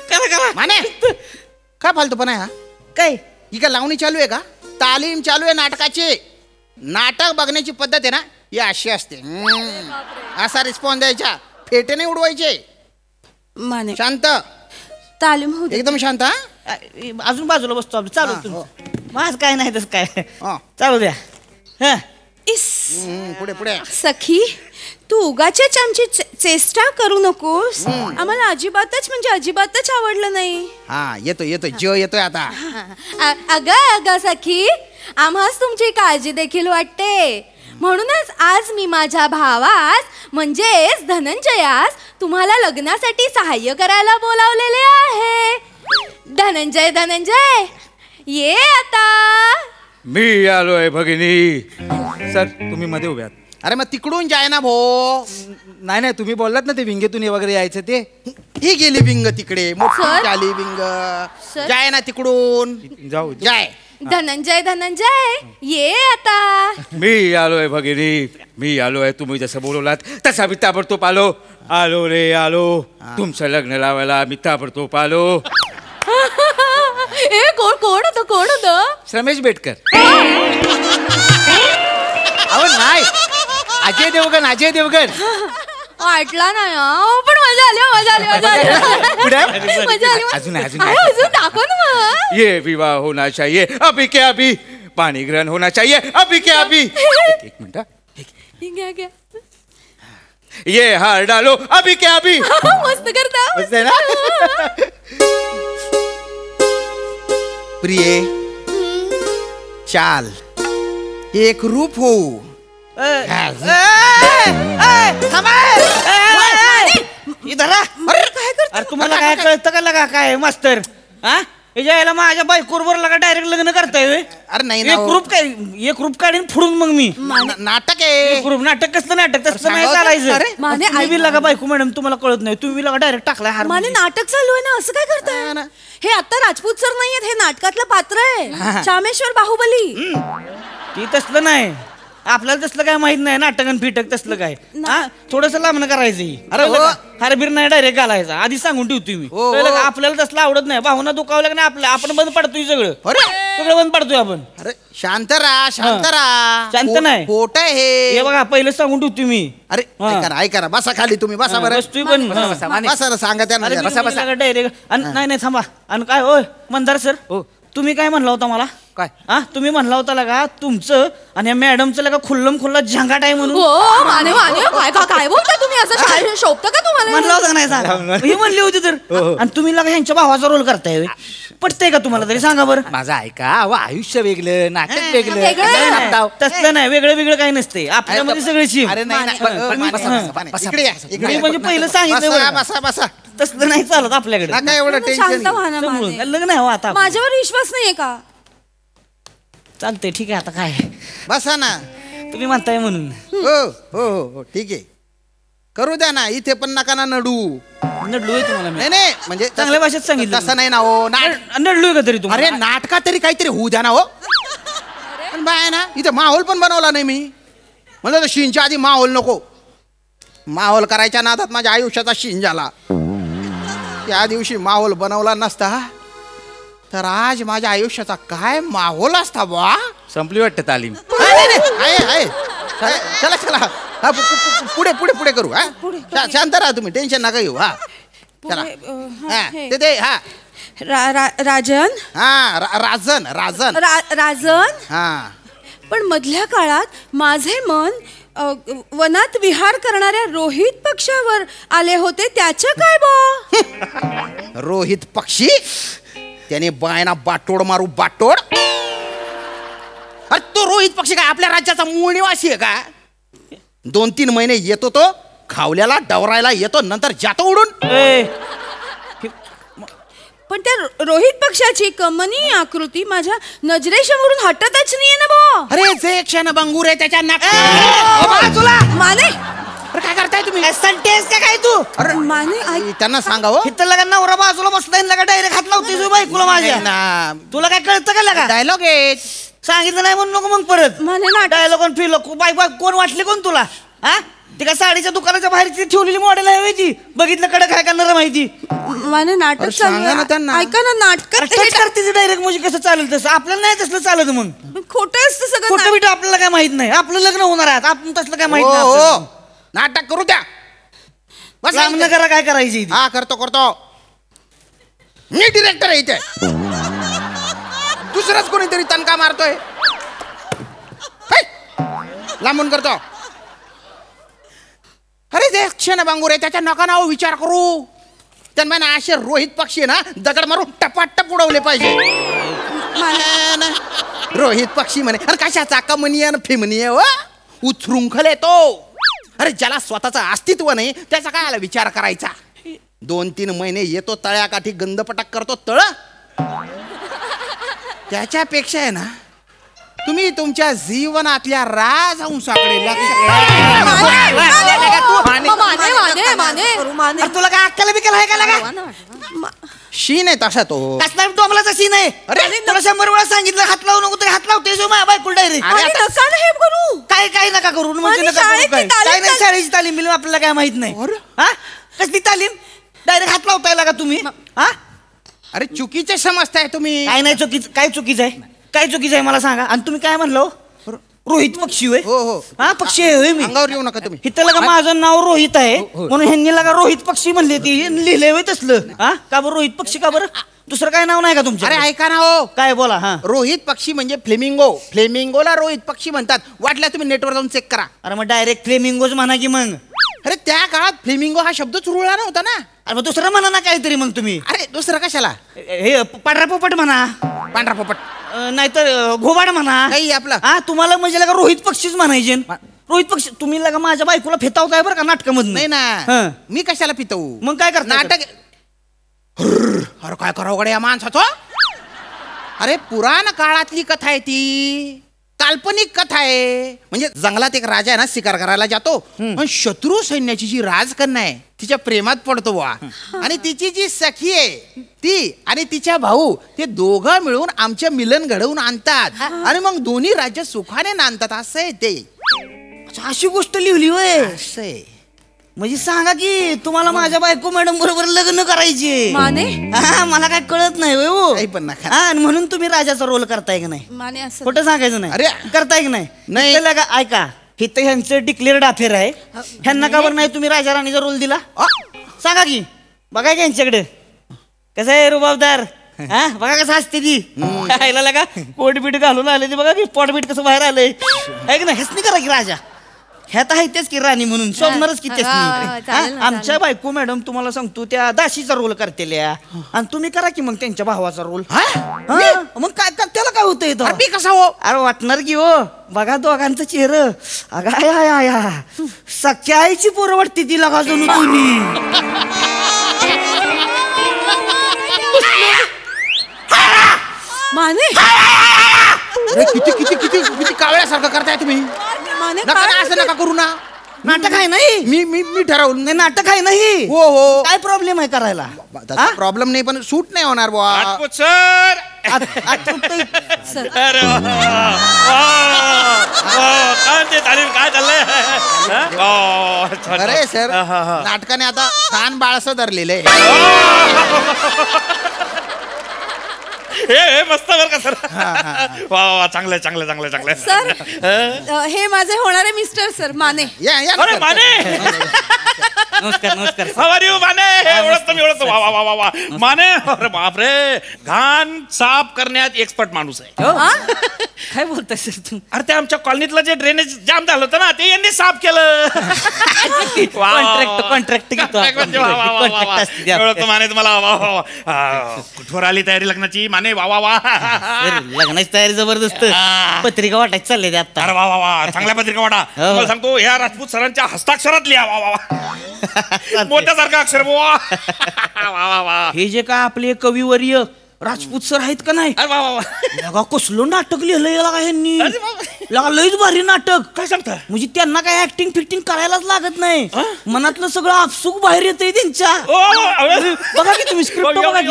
Speaker 5: करा.
Speaker 3: माने काय फालतूपणा आहे हा?
Speaker 5: काय
Speaker 3: ही का लावणी चालू आहे का? तालीम चालू आहे नाटकाची. नाटक बघण्याची पद्धत आहे ना ही अशी असते. असा रिस्पॉन्स द्यायचा, फेटे नाही उडवायचे.
Speaker 9: माने
Speaker 3: शांत,
Speaker 9: तालीम होऊ दे.
Speaker 3: एकदम शांत.
Speaker 5: अजून बाजूला बसतो आपण. चालू माझ काय नाही तसं काय. चालू द्या.
Speaker 9: इस
Speaker 3: पुढे
Speaker 9: सखी तू उगाचच आमची चेष्टा करू नकोस. आम्हाला अजिबातच आवडलं नाही.
Speaker 3: हा येतोय जो येतोय आता.
Speaker 1: अगं सखी, आम्हास तुमची काळजी देखील वाटते. म्हणूनच आज मी माझ्या भावास म्हणजेच धनंजयास तुम्हाला लग्नासाठी सहाय्य करायला बोलावलेले आहे. धनंजय ये आता.
Speaker 11: मी आलोय भगिनी. सर तुम्ही मध्ये उभ्यात.
Speaker 3: अरे मग तिकडून जाय ना भो.
Speaker 11: नाही तुम्ही बोललात ना ते विंगेतून वगैरे यायचं ते.
Speaker 3: ही गेली विंग तिकडे, मोठी आली विंग. जाय ना तिकडून.
Speaker 11: जाऊ
Speaker 3: जाय.
Speaker 1: धनंजय ये आता.
Speaker 11: मी आलोय भगिनी, मी आलोय. तुम्ही जसं बोलवलात तसा मी ताबडतोब आलो रे आलो. तुमचं लग्न लावायला मी ताबडतोब आलो.
Speaker 1: कोण होतं?
Speaker 11: रमेश बेटकर. अहो नाही, अजय देवगण.
Speaker 1: वाटला नाही पण मजा आली. अजून दाखव ना.
Speaker 11: ये विवाह होना चाहिए अभी के अभी. पाणी ग्रहण होना चाहिए अभी के अभी. एक मिनिट.
Speaker 1: घ्या.
Speaker 11: ये हार डालो अभी के अभी.
Speaker 1: मस्त करता.
Speaker 11: मस्त आहे ना.
Speaker 3: प्रिये चाल एक रूप होऊ.
Speaker 5: अरे तुम्हाला काय कळतं का लगा काय मास्तर? यायला माझ्या बायकोवर लगा डायरेक्ट लग्न करताय.
Speaker 3: अरे नाही
Speaker 5: एक रूप काढीन फोडून मग मी.
Speaker 3: नाटक आहे.
Speaker 5: नाटक कसलं नाटक तसं नाही चालायचं. लगा बायको मॅडम तुम्हाला कळत नाही, तुम्ही लगा डायरेक्ट टाकलाय हार.
Speaker 1: माने नाटक चालू आहे ना, असं काय करताय? हे आता राजपूत सर नाहीयेत, हे नाटकातलं पात्र आहे चामेश्वर बाहुबली.
Speaker 5: ती तसलं नाही, आपल्याला तसलं काय माहित नाही. नाटकन फिटक तसलं काय. थोडस लांबणं करायचं. अरे हरबीर नाही डायरेक्ट घालायचा, आधी सांगून ठेवतो मी. आपल्याला तसलं आवडत नाही. भावना दुखावल्या नाही आपल्या. आपण बंद पडतोय सगळं बंद पडतोय आपण.
Speaker 3: अरे शांत राहा.
Speaker 5: शांत नाही,
Speaker 3: खोट आहे
Speaker 5: हे बघा. पहिलं सांगून ठेवतो मी.
Speaker 3: अरे ऐका बसा खाली तुम्ही. बसा बरं. बसा सांगा त्यांना.
Speaker 5: डायरेक्ट नाही थांबा. आणि काय होय मंदार सर, तुम्ही काय म्हणला होता मला?
Speaker 11: काय
Speaker 5: तुम्ही म्हणला होता लगा तुमचं आणि मॅडमचं लगा खुल्ला झंगाट आहे म्हणून.
Speaker 1: माने काय बोलता तुम्ही? असं शोभतं का तुम्हाला?
Speaker 5: म्हणला होता नाही. हे म्हणली होती तर. आणि तुम्ही लगा ह्यांच्या भावाचा रोल करताय. पटतंय का तुम्हाला तरी सांगा बरं.
Speaker 11: माझं ऐका. आयुष्य वेगळं, नाटक वेगळं.
Speaker 5: तसलं नाही, वेगळं काय नसते आपल्यामध्ये सगळी.
Speaker 3: अरे नाही
Speaker 5: म्हणजे पहिलं सांगितलं
Speaker 3: बसा.
Speaker 5: तसलं नाही चालत आपल्याकडे.
Speaker 3: नका एवढं टेन्शन.
Speaker 5: लग्न आहे आता.
Speaker 1: माझ्यावर विश्वास नाहीये का?
Speaker 5: चालतंय ठीक आहे. आता काय
Speaker 3: बसा ना.
Speaker 5: तुम्ही म्हणताय म्हणून.
Speaker 3: हो ठीक आहे. करू द्या ना. इथे पण नका ना नडलोय
Speaker 5: तुम्हाला.
Speaker 3: नाही म्हणजे
Speaker 5: चांगल्या भाषेत सांगितलं.
Speaker 3: तसं नाही ना हो.
Speaker 5: नडलोय का तरी तुम्हाला?
Speaker 3: अरे नाटकात तरी काहीतरी होऊ द्या ना हो. पण बाय ना इथे माहोल पण बनवला नाही मी. म्हणजे शीनच्या आधी माहोल नको. माहोल करायच्या नादात माझ्या आयुष्याचा शीन झाला. त्या दिवशी माहोल बनवला नसता तर आज माझ्या आयुष्याचा काय माहोल असता बा.
Speaker 11: संपली वाटतं तालीम.
Speaker 3: चला चला पुढे पुढे पुढे करू. हा शांत राहा तुम्ही, टेन्शन नका घेऊ. हा चला ते हा
Speaker 8: राजन.
Speaker 3: हा राजन राजन
Speaker 8: राजन.
Speaker 3: हा
Speaker 8: पण मधल्या काळात माझे मन वनात विहार करणाऱ्या रोहित पक्षावर आले होते, त्याचं काय बा.
Speaker 3: रोहित पक्षी त्याने बायना बाटोड मारू बाटोड. अरे तो रोहित पक्षी काय आपल्या राज्याचा मूळ निवासी आहे का. 2-3 महिने येतो तो खावल्याला डवरायला येतो, नंतर जातो उडून.
Speaker 8: पण त्या रोहित पक्षाची कमनीय आकृती माझ्या नजरेसमोरून हटतच नाहीये ना बा.
Speaker 3: अरे जे क्षण बंगूर आहे त्याच्या
Speaker 8: तुला माने.
Speaker 3: काय करताय तुम्ही.
Speaker 5: संटेस का काय तू.
Speaker 3: अरे
Speaker 8: माने
Speaker 3: त्यांना सांगा हो.
Speaker 5: इथं लगा नवरा बाजूला बसलाय लगा डायरेक्ट हात लावते बायकोला माझ्या. तुला काय कळतं का लगा.
Speaker 3: डायलॉग आहे
Speaker 5: सांगितलं नाही म्हणून नको मग परत.
Speaker 8: माने
Speaker 5: डायलॉग फील बाय कोण वाटली कोण तुला. हा ती का साडीच्या दुकानाच्या बाहेर ठेवलेली मॉडेल आहे ती. बघितलं कडक काय करणार माहिती.
Speaker 8: माने नाटक चालू
Speaker 3: त्यांना
Speaker 8: ऐका ना. नाटकात
Speaker 5: करते डायरेक्ट म्हणजे कसं चालेल तसं. आपल्याला नाही तसलं चालत मग.
Speaker 8: खोटं असतं सगळं.
Speaker 5: खोटं बिटं आपल्याला काय माहित नाही. आपलं लग्न होणार आहे आपण तसलं काय माहित नाही.
Speaker 3: हो नाटक करू द्या. बस
Speaker 5: लग्न करा काय करायची.
Speaker 3: हा करतो करतो. मी डिरेक्टर आहे इथे. दुसराच कोणीतरी तणका मारतोय. लांबून करतो. अरे ते क्षण बांगूर आहे त्याच्या नका नाव विचार करू. त्यांना असे रोहित पक्षी ना दगड मारून टपाटप उडवले पाहिजे. रोहित पक्षी म्हणे अरे कशाचा कमनीय फिमनीय हो. उचृंखल येतो. अरे ज्याला स्वतःचं अस्तित्व नाही त्याचा काय आला विचार करायचा. 2-3 महिने येतो तळ्याकाठी गंधपटाक करतो तळ. त्याच्यापेक्षा आहे ना तुम्ही तुमच्या जीवनातल्या राजहंसाकडे
Speaker 5: तुला काय अक्कल बिकल आहे का लगा.
Speaker 3: शीन आहे तसा तो.
Speaker 5: कसला डोंबलाचा सीन आहे. अरे तुला 100 वेळा सांगितलं हात लावू नको तरी हात लावते बायकुल डायरेक्ट. काय काय नका करू म्हणजे काय नाही. शाळेची तालीम बिलीम आपल्याला काय माहित नाही. हा कसली तालीम डायरेक्ट हात लावताय लागा तुम्ही. हा
Speaker 3: अरे चुकीचे समजताय तुम्ही.
Speaker 5: काय नाही चुकीचं. काय चुकीचं आहे. काय चुकीचं आहे मला सांगा. आणि तुम्ही काय म्हणलो रोहित पक्षी होय.
Speaker 3: हो हो
Speaker 5: हा पक्षी आहे मी.
Speaker 3: अंगावर येऊ नका तुम्ही.
Speaker 5: इथं लगा माझं नाव रोहित आहे म्हणून ह्यांनी लगा रोहित पक्षी म्हणले ती लिहिले होय तसलं. हा का बरं रोहित पक्षी का बरं. दुसरं काय नाव नाही का तुमचं.
Speaker 3: अरे ऐका ना हो.
Speaker 5: काय बोला. हा
Speaker 3: रोहित पक्षी म्हणजे फ्लेमिंगो. फ्लेमिंगोला रोहित पक्षी म्हणतात. वाटल्या तुम्ही नेटवर जाऊन चेक करा.
Speaker 5: अरे मग डायरेक्ट फ्लेमिंगोच म्हणा की मग.
Speaker 3: अरे त्या काळात फ्लेमिंगो हा शब्दच रुळला नव्हता ना.
Speaker 5: अरे मग दुसरं म्हणा ना काहीतरी मग तुम्ही.
Speaker 3: अरे दुसरं कशाला.
Speaker 5: हे पांढरा पोपट म्हणा.
Speaker 3: पांढरा पोपट
Speaker 5: नाहीतर घोबाड म्हणा.
Speaker 3: काही आपला.
Speaker 5: हा तुम्हाला म्हणजे लगा रोहित पक्षीच म्हणायचे. रोहित पक्षी तुम्ही लगा माझ्या बायकोला फेतावताय बरं का नाटकामधून.
Speaker 3: नाही ना मी कशाला पितवू.
Speaker 5: मग काय करता
Speaker 3: नाटक. अरे काय करावं गड्या या माणसाचं. अरे पुराण काळातली कथा आहे ती. काल्पनिक कथा आहे. म्हणजे जंगलात एक राजा आहे ना शिकार करायला जातो पण शत्रू सैन्याची जी राजकन्या आहे तिच्या प्रेमात पडतो वा. आणि तिची जी सखी आहे ती आणि तिच्या भाऊ ते दोघं मिळून आमचे मिलन घडवून आणतात आणि मग दोन्ही राज्य सुखाने नांदतात. असं आहे ते.
Speaker 5: अशी गोष्ट लिहिली होय.
Speaker 3: असं आहे.
Speaker 5: म्हणजे सांगा की तुम्हाला माझ्या बायको मॅडम बरोबर लग्न करायचे.
Speaker 8: माने
Speaker 5: मला काय कळत नाही हो.
Speaker 3: काही पण नका.
Speaker 5: आणि म्हणून तुम्ही राजाचा रोल करताय की नाही.
Speaker 8: माने असं
Speaker 5: खोटं सांगायचं नाही.
Speaker 3: अरे
Speaker 5: करताय की नाही.
Speaker 3: नाही.
Speaker 5: इथं लगा ऐका इथं ह्यांचं डिक्लेअर्ड अफेअर आहे. ह्यांना का बरं नाही तुम्ही राजा राणीचा रोल दिला. सांगा की बघा की यांच्याकडे कसं आहे रुबाबदार. हा बघा कसं असते ती. खायला लगा कोट बीट घालून आले ते बघा की पोट बीट कसं बाहेर आलंय. ऐक ना हेच नाही करा की राजा. ह्या तर आहे तेच की राणी म्हणून शोभणारच की तेच. आमच्या बायको मॅडम तुम्हाला सांगतो त्या दाशीचा रोल करतेल्या आणि तुम्ही करा की मग त्यांच्या भावाचा रोल. मग काय त्याला काय होतं इथं.
Speaker 3: मी कसा हो.
Speaker 5: अरे वाटणार की हो. बघा दोघांचं चेहरं. अगा सख्या आईची पोरं वाटते ती लगा जणू तुम्ही.
Speaker 8: माने
Speaker 3: किती किती किती किती कावळ्यासारखं करताय तुम्ही. नका असं नका करू ना.
Speaker 5: नाटक आहे नाही
Speaker 3: मी ठरवलं
Speaker 5: नाही नाटक आहे नाही
Speaker 3: हो हो
Speaker 5: काय प्रॉब्लेम आहे करायला
Speaker 3: प्रॉब्लेम नाही पण सूट नाही होणार बुवा
Speaker 11: राजपूत सर
Speaker 10: अरे काय ते तालीम काय चाललंय
Speaker 3: अरे सर नाटकाने आता छान बाळसं धरलेलं आहे
Speaker 10: हे मस्त बर का सर वा वा चांगलं चांगलं चांगलं चांगलं
Speaker 1: सर हे माझे होणारे मिस्टर सर माने
Speaker 10: अरे माने
Speaker 5: नमस्कार नमस्कार
Speaker 10: How are you, माने ओळखतो मी ओळखतो वा वा वा वा माने अरे बापरे घाण साफ करण्यात एक्सपर्ट माणूस आहे
Speaker 5: काय बोलताय सर तू
Speaker 10: अरे ते आमच्या कॉलनीतलं जे ड्रेनेज जाम झालं होतं ना ते यांनी साफ केलं
Speaker 5: कॉन्ट्रॅक्ट घेतो
Speaker 10: ओळखतो माने तुम्हाला वा वा वा कुठवर आली तयारी लग्नाची माने वा वा वा
Speaker 5: लग्नाची तयारी जबरदस्त पत्रिका वाटायची चालले ते आता
Speaker 10: अरे वा वा वा चांगल्या पत्रिका वाटा मला सांगतो ह्या राजपूत सरांच्या हस्ताक्षरात लिहा वा वा वा मोठ्यासारखा अक्षर वा वा वा
Speaker 5: हे जे काय आपले कविवर्य राजपूत सर आहेत का नाही
Speaker 10: अरे वा वा
Speaker 5: लगा कसलं नाटक लिहिलंय लगा ह्यांनी लगा लयच भारी नाटक
Speaker 10: काय सांगता
Speaker 5: म्हणजे त्यांना काय ऍक्टिंग फिक्टिंग करायलाच लागत नाही मनातलं सगळं आपसुक बाहेर येतंय त्यांच्या बघा की तुम्ही स्क्रिप्ट बघा की.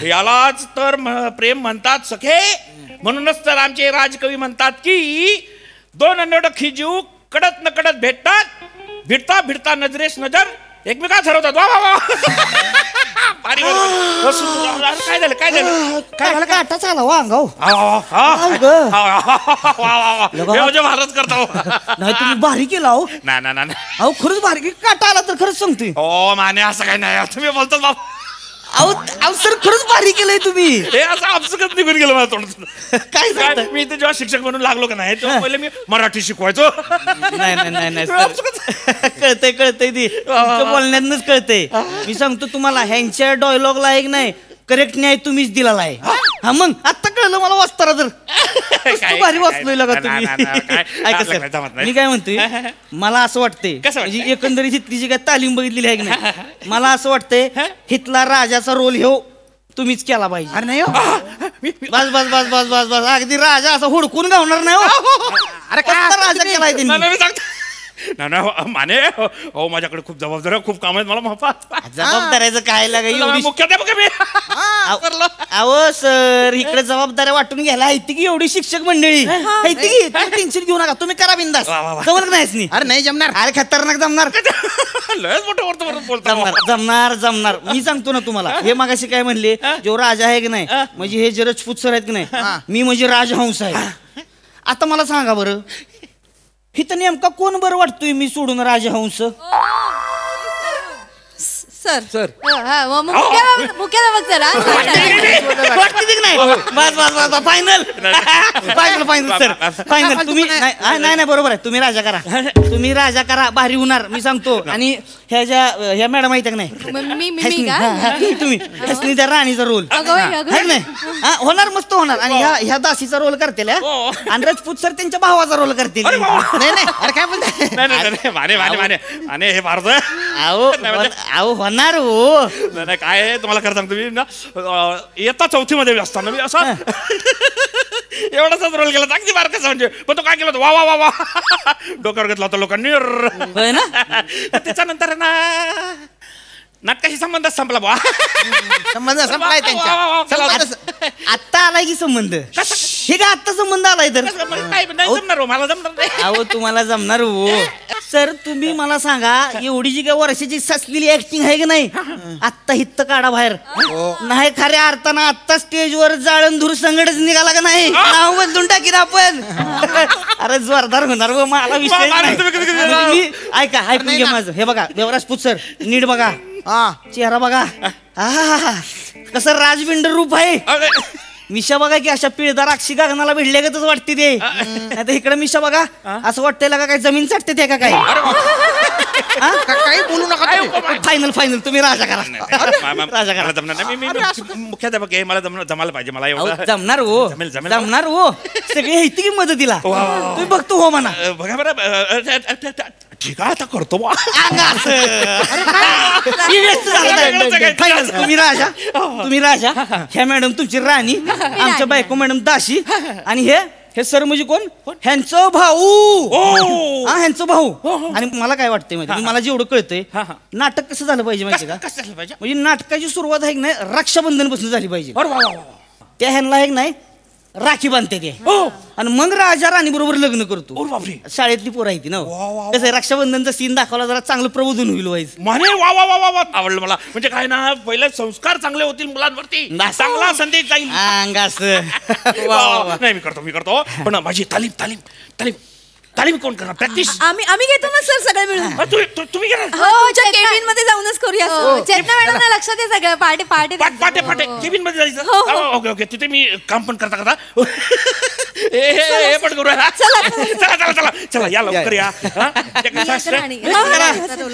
Speaker 10: यालाच तर प्रेम म्हणतात सखे म्हणूनच तर आमचे राजकवी म्हणतात की दोन अनोळखी जीव कडत न कडत भेटतात भिडता भिडता नजरेस नजर एकमेकात ठरवतात वा वा वा काय झालं काय झालं
Speaker 5: काय झालं काय आताच आला वा अंगाव
Speaker 10: भारत करतो
Speaker 5: नाही तुम्ही भारी केला हो
Speaker 10: नाही
Speaker 5: अहो खरंच भारी काटा आला तर खरंच सांगतोय
Speaker 10: हो माने असं काही नाही तुम्ही बोलतो बाबा
Speaker 5: अहो सर खरंच भारी केलंय तुम्ही
Speaker 10: हे असं आपसुकच निघून गेलं मला तोंडातून
Speaker 5: काय सांगताय?
Speaker 10: मी इथे जेव्हा शिक्षक म्हणून लागलो का नाही तेव्हा पहिले मी मराठी शिकवायचो
Speaker 5: नाही कळतंय ती बोलण्यातच कळतंय मी सांगतो तुम्हाला ह्यांच्या डायलॉगला एक नाही करेक्ट न्याय तुम्हीच दिलेला आहे हा मग आता कळलं मला वाचताना तर भारी वाचलोय लगा तुम्ही ऐका सर मी काय म्हणतोय मला असं वाटतंय म्हणजे एकंदरीत इथली जी काय तालीम बघितलेली आहे की नाही मला असं वाटतंय हितला राजाचा रोल ह्यो तुम्हीच केला पाहिजे
Speaker 3: अरे नाही
Speaker 5: बस बस बस बस बस बस अगदी राजा असं हुडकून गावणार नाही हो
Speaker 3: अरे काय
Speaker 5: राजा केलाय त्यांनी
Speaker 10: नाही माने हो माझ्याकडे खूप जबाबदारी खूप काम आहेत मला माफा
Speaker 5: जबाबदाऱ्याचं काय लागाय
Speaker 10: मुख्याध्यापक मी
Speaker 5: अहो सर इकडे जबाबदाऱ्या वाटून घ्यायला आहे की एवढी शिक्षक मंडळी टेन्शन घेऊ नका तुम्ही करा बिंदास जमणार नाही
Speaker 3: अरे नाही जमणार
Speaker 5: अरे खतरनाक जमणार
Speaker 10: लयच मोठं बोलतो
Speaker 5: जमणार मी सांगतो ना तुम्हाला हे मागाशी काय म्हणले जो राजा आहे की नाही म्हणजे हे जे राजपूत सर आहेत की नाही मी म्हणजे राजहंस आहे आता मला सांगा बरं हिथं नेमका कोण बरं वाटतोय मी सोडून राजहंस
Speaker 1: सर मुख्याध्यापक जरा
Speaker 5: फायनल सर फायनल तुम्ही नाही बरोबर आहे तुम्ही राजा करा भारी होणार मी सांगतो आणि ह्या मॅडम आहेत का नाही तुम्ही त्या राणीचा रोल नाही होणार मस्त होणार आणि ह्या दासीचा रोल करतील आणि राजपूत सर त्यांच्या भावाचा रोल करतील
Speaker 3: नाही अरे काय बोलताय
Speaker 10: माने हे भारत
Speaker 5: अहो होणार हो
Speaker 10: नाही काय तुम्हाला खरं सांगतो मी ना येता चौथीमध्ये असताना मी असा एवढाच रोल केला अगदी बारकाचा म्हणजे पण तो काय केला वा वा वा वा डोक्यावर घेतला होता लोकांनी त्याच्यानंतर ना नाटकाशी संबंध संपला बा
Speaker 3: संबंध संपलाय त्यांच्या
Speaker 5: आत्ता आलाय की संबंध हे का आत्ता संबंध आलाय तर
Speaker 10: जमणार हो मला जमणार नाही
Speaker 5: अहो तुम्हाला जमणार हो सर तुम्ही मला सांगा एवढी जी काय वर्षाची ससलेली ऍक्टिंग आहे की नाही आत्ता हित्त काढा बाहेर नाही खऱ्या अर्थानं आत्ता स्टेजवर जाळण धूर संगडच निघाला का नाही नाव बदलून टाकीन आपण अरे जोरदार होणार हो मला विषय ऐका ऐकून घ्या माझं हे बघा देवराजपूत सर नीट बघा चेहरा बघा कसं राजबिंडर रूप आहे मिशा बघा की अशा पिळदार अक्षी गगनाला भिडल्यागतच वाटते ते नाही तर इकडे मिशा बघा असं वाटतंय का काय जमीन चाटते ते का काय
Speaker 3: काही बोलू नका
Speaker 5: फायनल तुम्ही राजा करा
Speaker 10: मुख्याध्यापक आहे मला जमायला पाहिजे मला एवढं
Speaker 5: जमणार हो सगळे येते की मदतीला तुम्ही बघतो हो म्हणा
Speaker 10: बघा बरं ठीक आहे आता करतो बा.
Speaker 5: तुम्ही राजा ह्या मॅडम तुमची राणी, आमच्या बायको मॅडम दाशी, आणि हे सर म्हणजे कोण? ह्यांचं भाऊ. ह्यांचं भाऊ. आणि मला काय वाटतंय माहिती, मला जेवढं कळतंय नाटक कसं झालं पाहिजे माहिती का?
Speaker 10: कसं झालं पाहिजे?
Speaker 5: म्हणजे नाटकाची सुरुवात आहे की नाही रक्षाबंधन पासून झाली पाहिजे. त्या ह्यांना एक नाही राखी बांधते ते, आणि मग राजा राणी बरोबर लग्न करतो. शाळेतली पोरं आहे ती ना, कसं आहे रक्षाबंधनचा सीन दाखवला जरा चांगलं प्रबोधन होईल व्हायचं.
Speaker 10: म्हणे वा वा वा वा वा, आवडलं मला. म्हणजे काय ना, पहिले संस्कार चांगले होतील मुलांवरती, चांगला संदेश जाईल. नाही मी करतो पण माझी तालीम कोण करणार? प्रॅक्टिस
Speaker 1: आम्ही घेतो ना सर, सगळे मिळून.
Speaker 10: तुम्ही
Speaker 1: केबिन मध्ये जाऊनच करूया. चेतना मॅडम लक्षात आहे सगळं.
Speaker 10: पाटे केबिन मध्ये जायचं. ओके तिथे मी काम पण करता हे पण करूया. चला या लवकर या.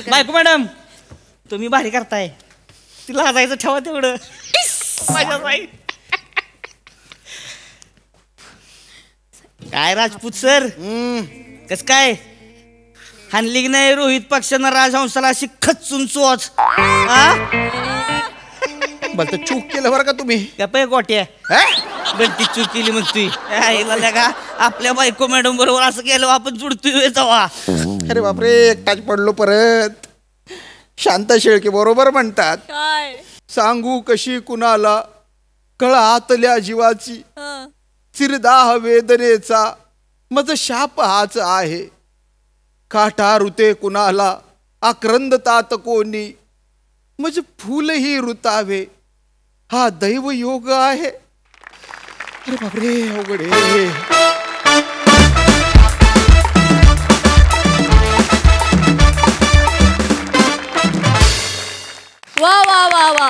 Speaker 5: बायको मॅडम तुम्ही भारी करताय, तिला हसायचं ठेवा तेवढं. काय राजपूत सर, कस काय हानली की नाही रोहित पक्षानं राजहंसाला अशी खचून चोच?
Speaker 3: बरं तर चूक केलं बरं का तुम्ही.
Speaker 5: गप्पा गोट्या गलती चूक केली म्हणतोय का? आपल्या बायको मॅडम बरोबर असं केलं आपण जुडतोय जावा.
Speaker 3: अरे बापरे, एकटाच पडलो परत. शांता शेळके बरोबर म्हणतात,
Speaker 1: काय
Speaker 3: सांगू कशी कुणाला कळातल्या जीवाची, चिरदाह वेदनेचा मज शाप हाच आहे. काठा ऋते कुणाला आक्रंदतात कोणी, मज फुलही ऋतावे हा दैव योग आहे. अरे बापरे अवघड आहे.
Speaker 1: वा वा वा वा,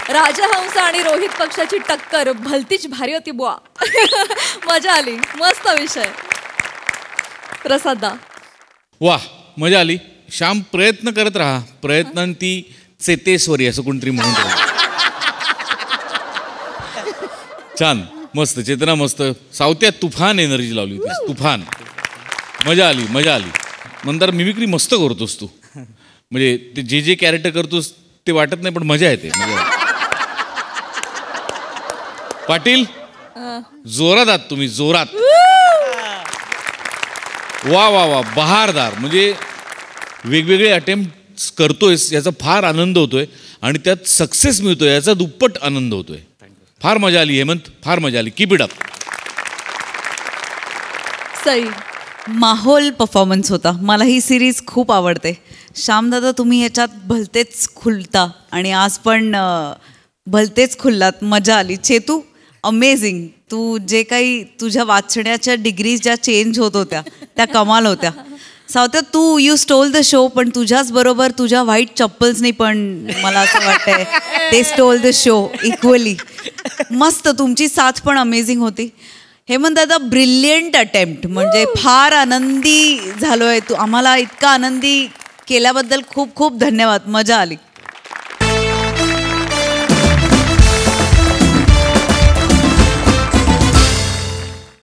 Speaker 1: राजहंस आणि रोहित पक्षाची टक्कर भलतीच भारी होती बुवा. मजा आली, मस्त विषय. प्रसादा
Speaker 10: वा, मजा आली. श्याम प्रयत्न करत राहा, प्रयत्नांती चेतेश्वरी असं कोणतरी म्हणून राहा. छान, मस्त चेतना, मस्त. सावत्या तुफान एनर्जी लावली होतीस, तुफान. मजा आली. नंतर मिमिक्री मस्त करतोस तू, म्हणजे ते जे कॅरेक्टर करतोस ते वाटत नाही पण मजा येते. पाटील जोरात आहात तुम्ही, जोरात. वा वा वा, बहारदार. म्हणजे वेगवेगळे अटेम्प्ट करतोयस याचा फार आनंद होतोय, आणि त्यात सक्सेस मिळतोय याचा दुप्पट आनंद होतोय. फार मजा आली हेमंत, फार मजा आली. Keep it up.
Speaker 1: सई
Speaker 7: माहोल परफॉर्मन्स होता. मला ही सिरीज खूप आवडते. श्यामदादा तुम्ही याच्यात भलतेच खुलता, आणि आज पण भलतेच खुललात. मजा आली. चेतू अमेझिंग. तू जे काही तुझ्या वाचण्याच्या डिग्रीज ज्या चेंज होत होत्या त्या कमाल होत्या. सावत्या तू यू स्टोल द शो, पण तुझ्याच बरोबर तुझ्या व्हाईट चप्पल्सनी पण मला असं वाटतंय ते स्टोल द शो इक्वली. मस्त, तुमची साथ पण अमेझिंग होती. हेमंत दादा ब्रिलियंट अटेम्प्ट, म्हणजे फार आनंदी झालोय. तू आम्हाला इतका आनंदी केल्याबद्दल खूप खूप धन्यवाद. मजा आली.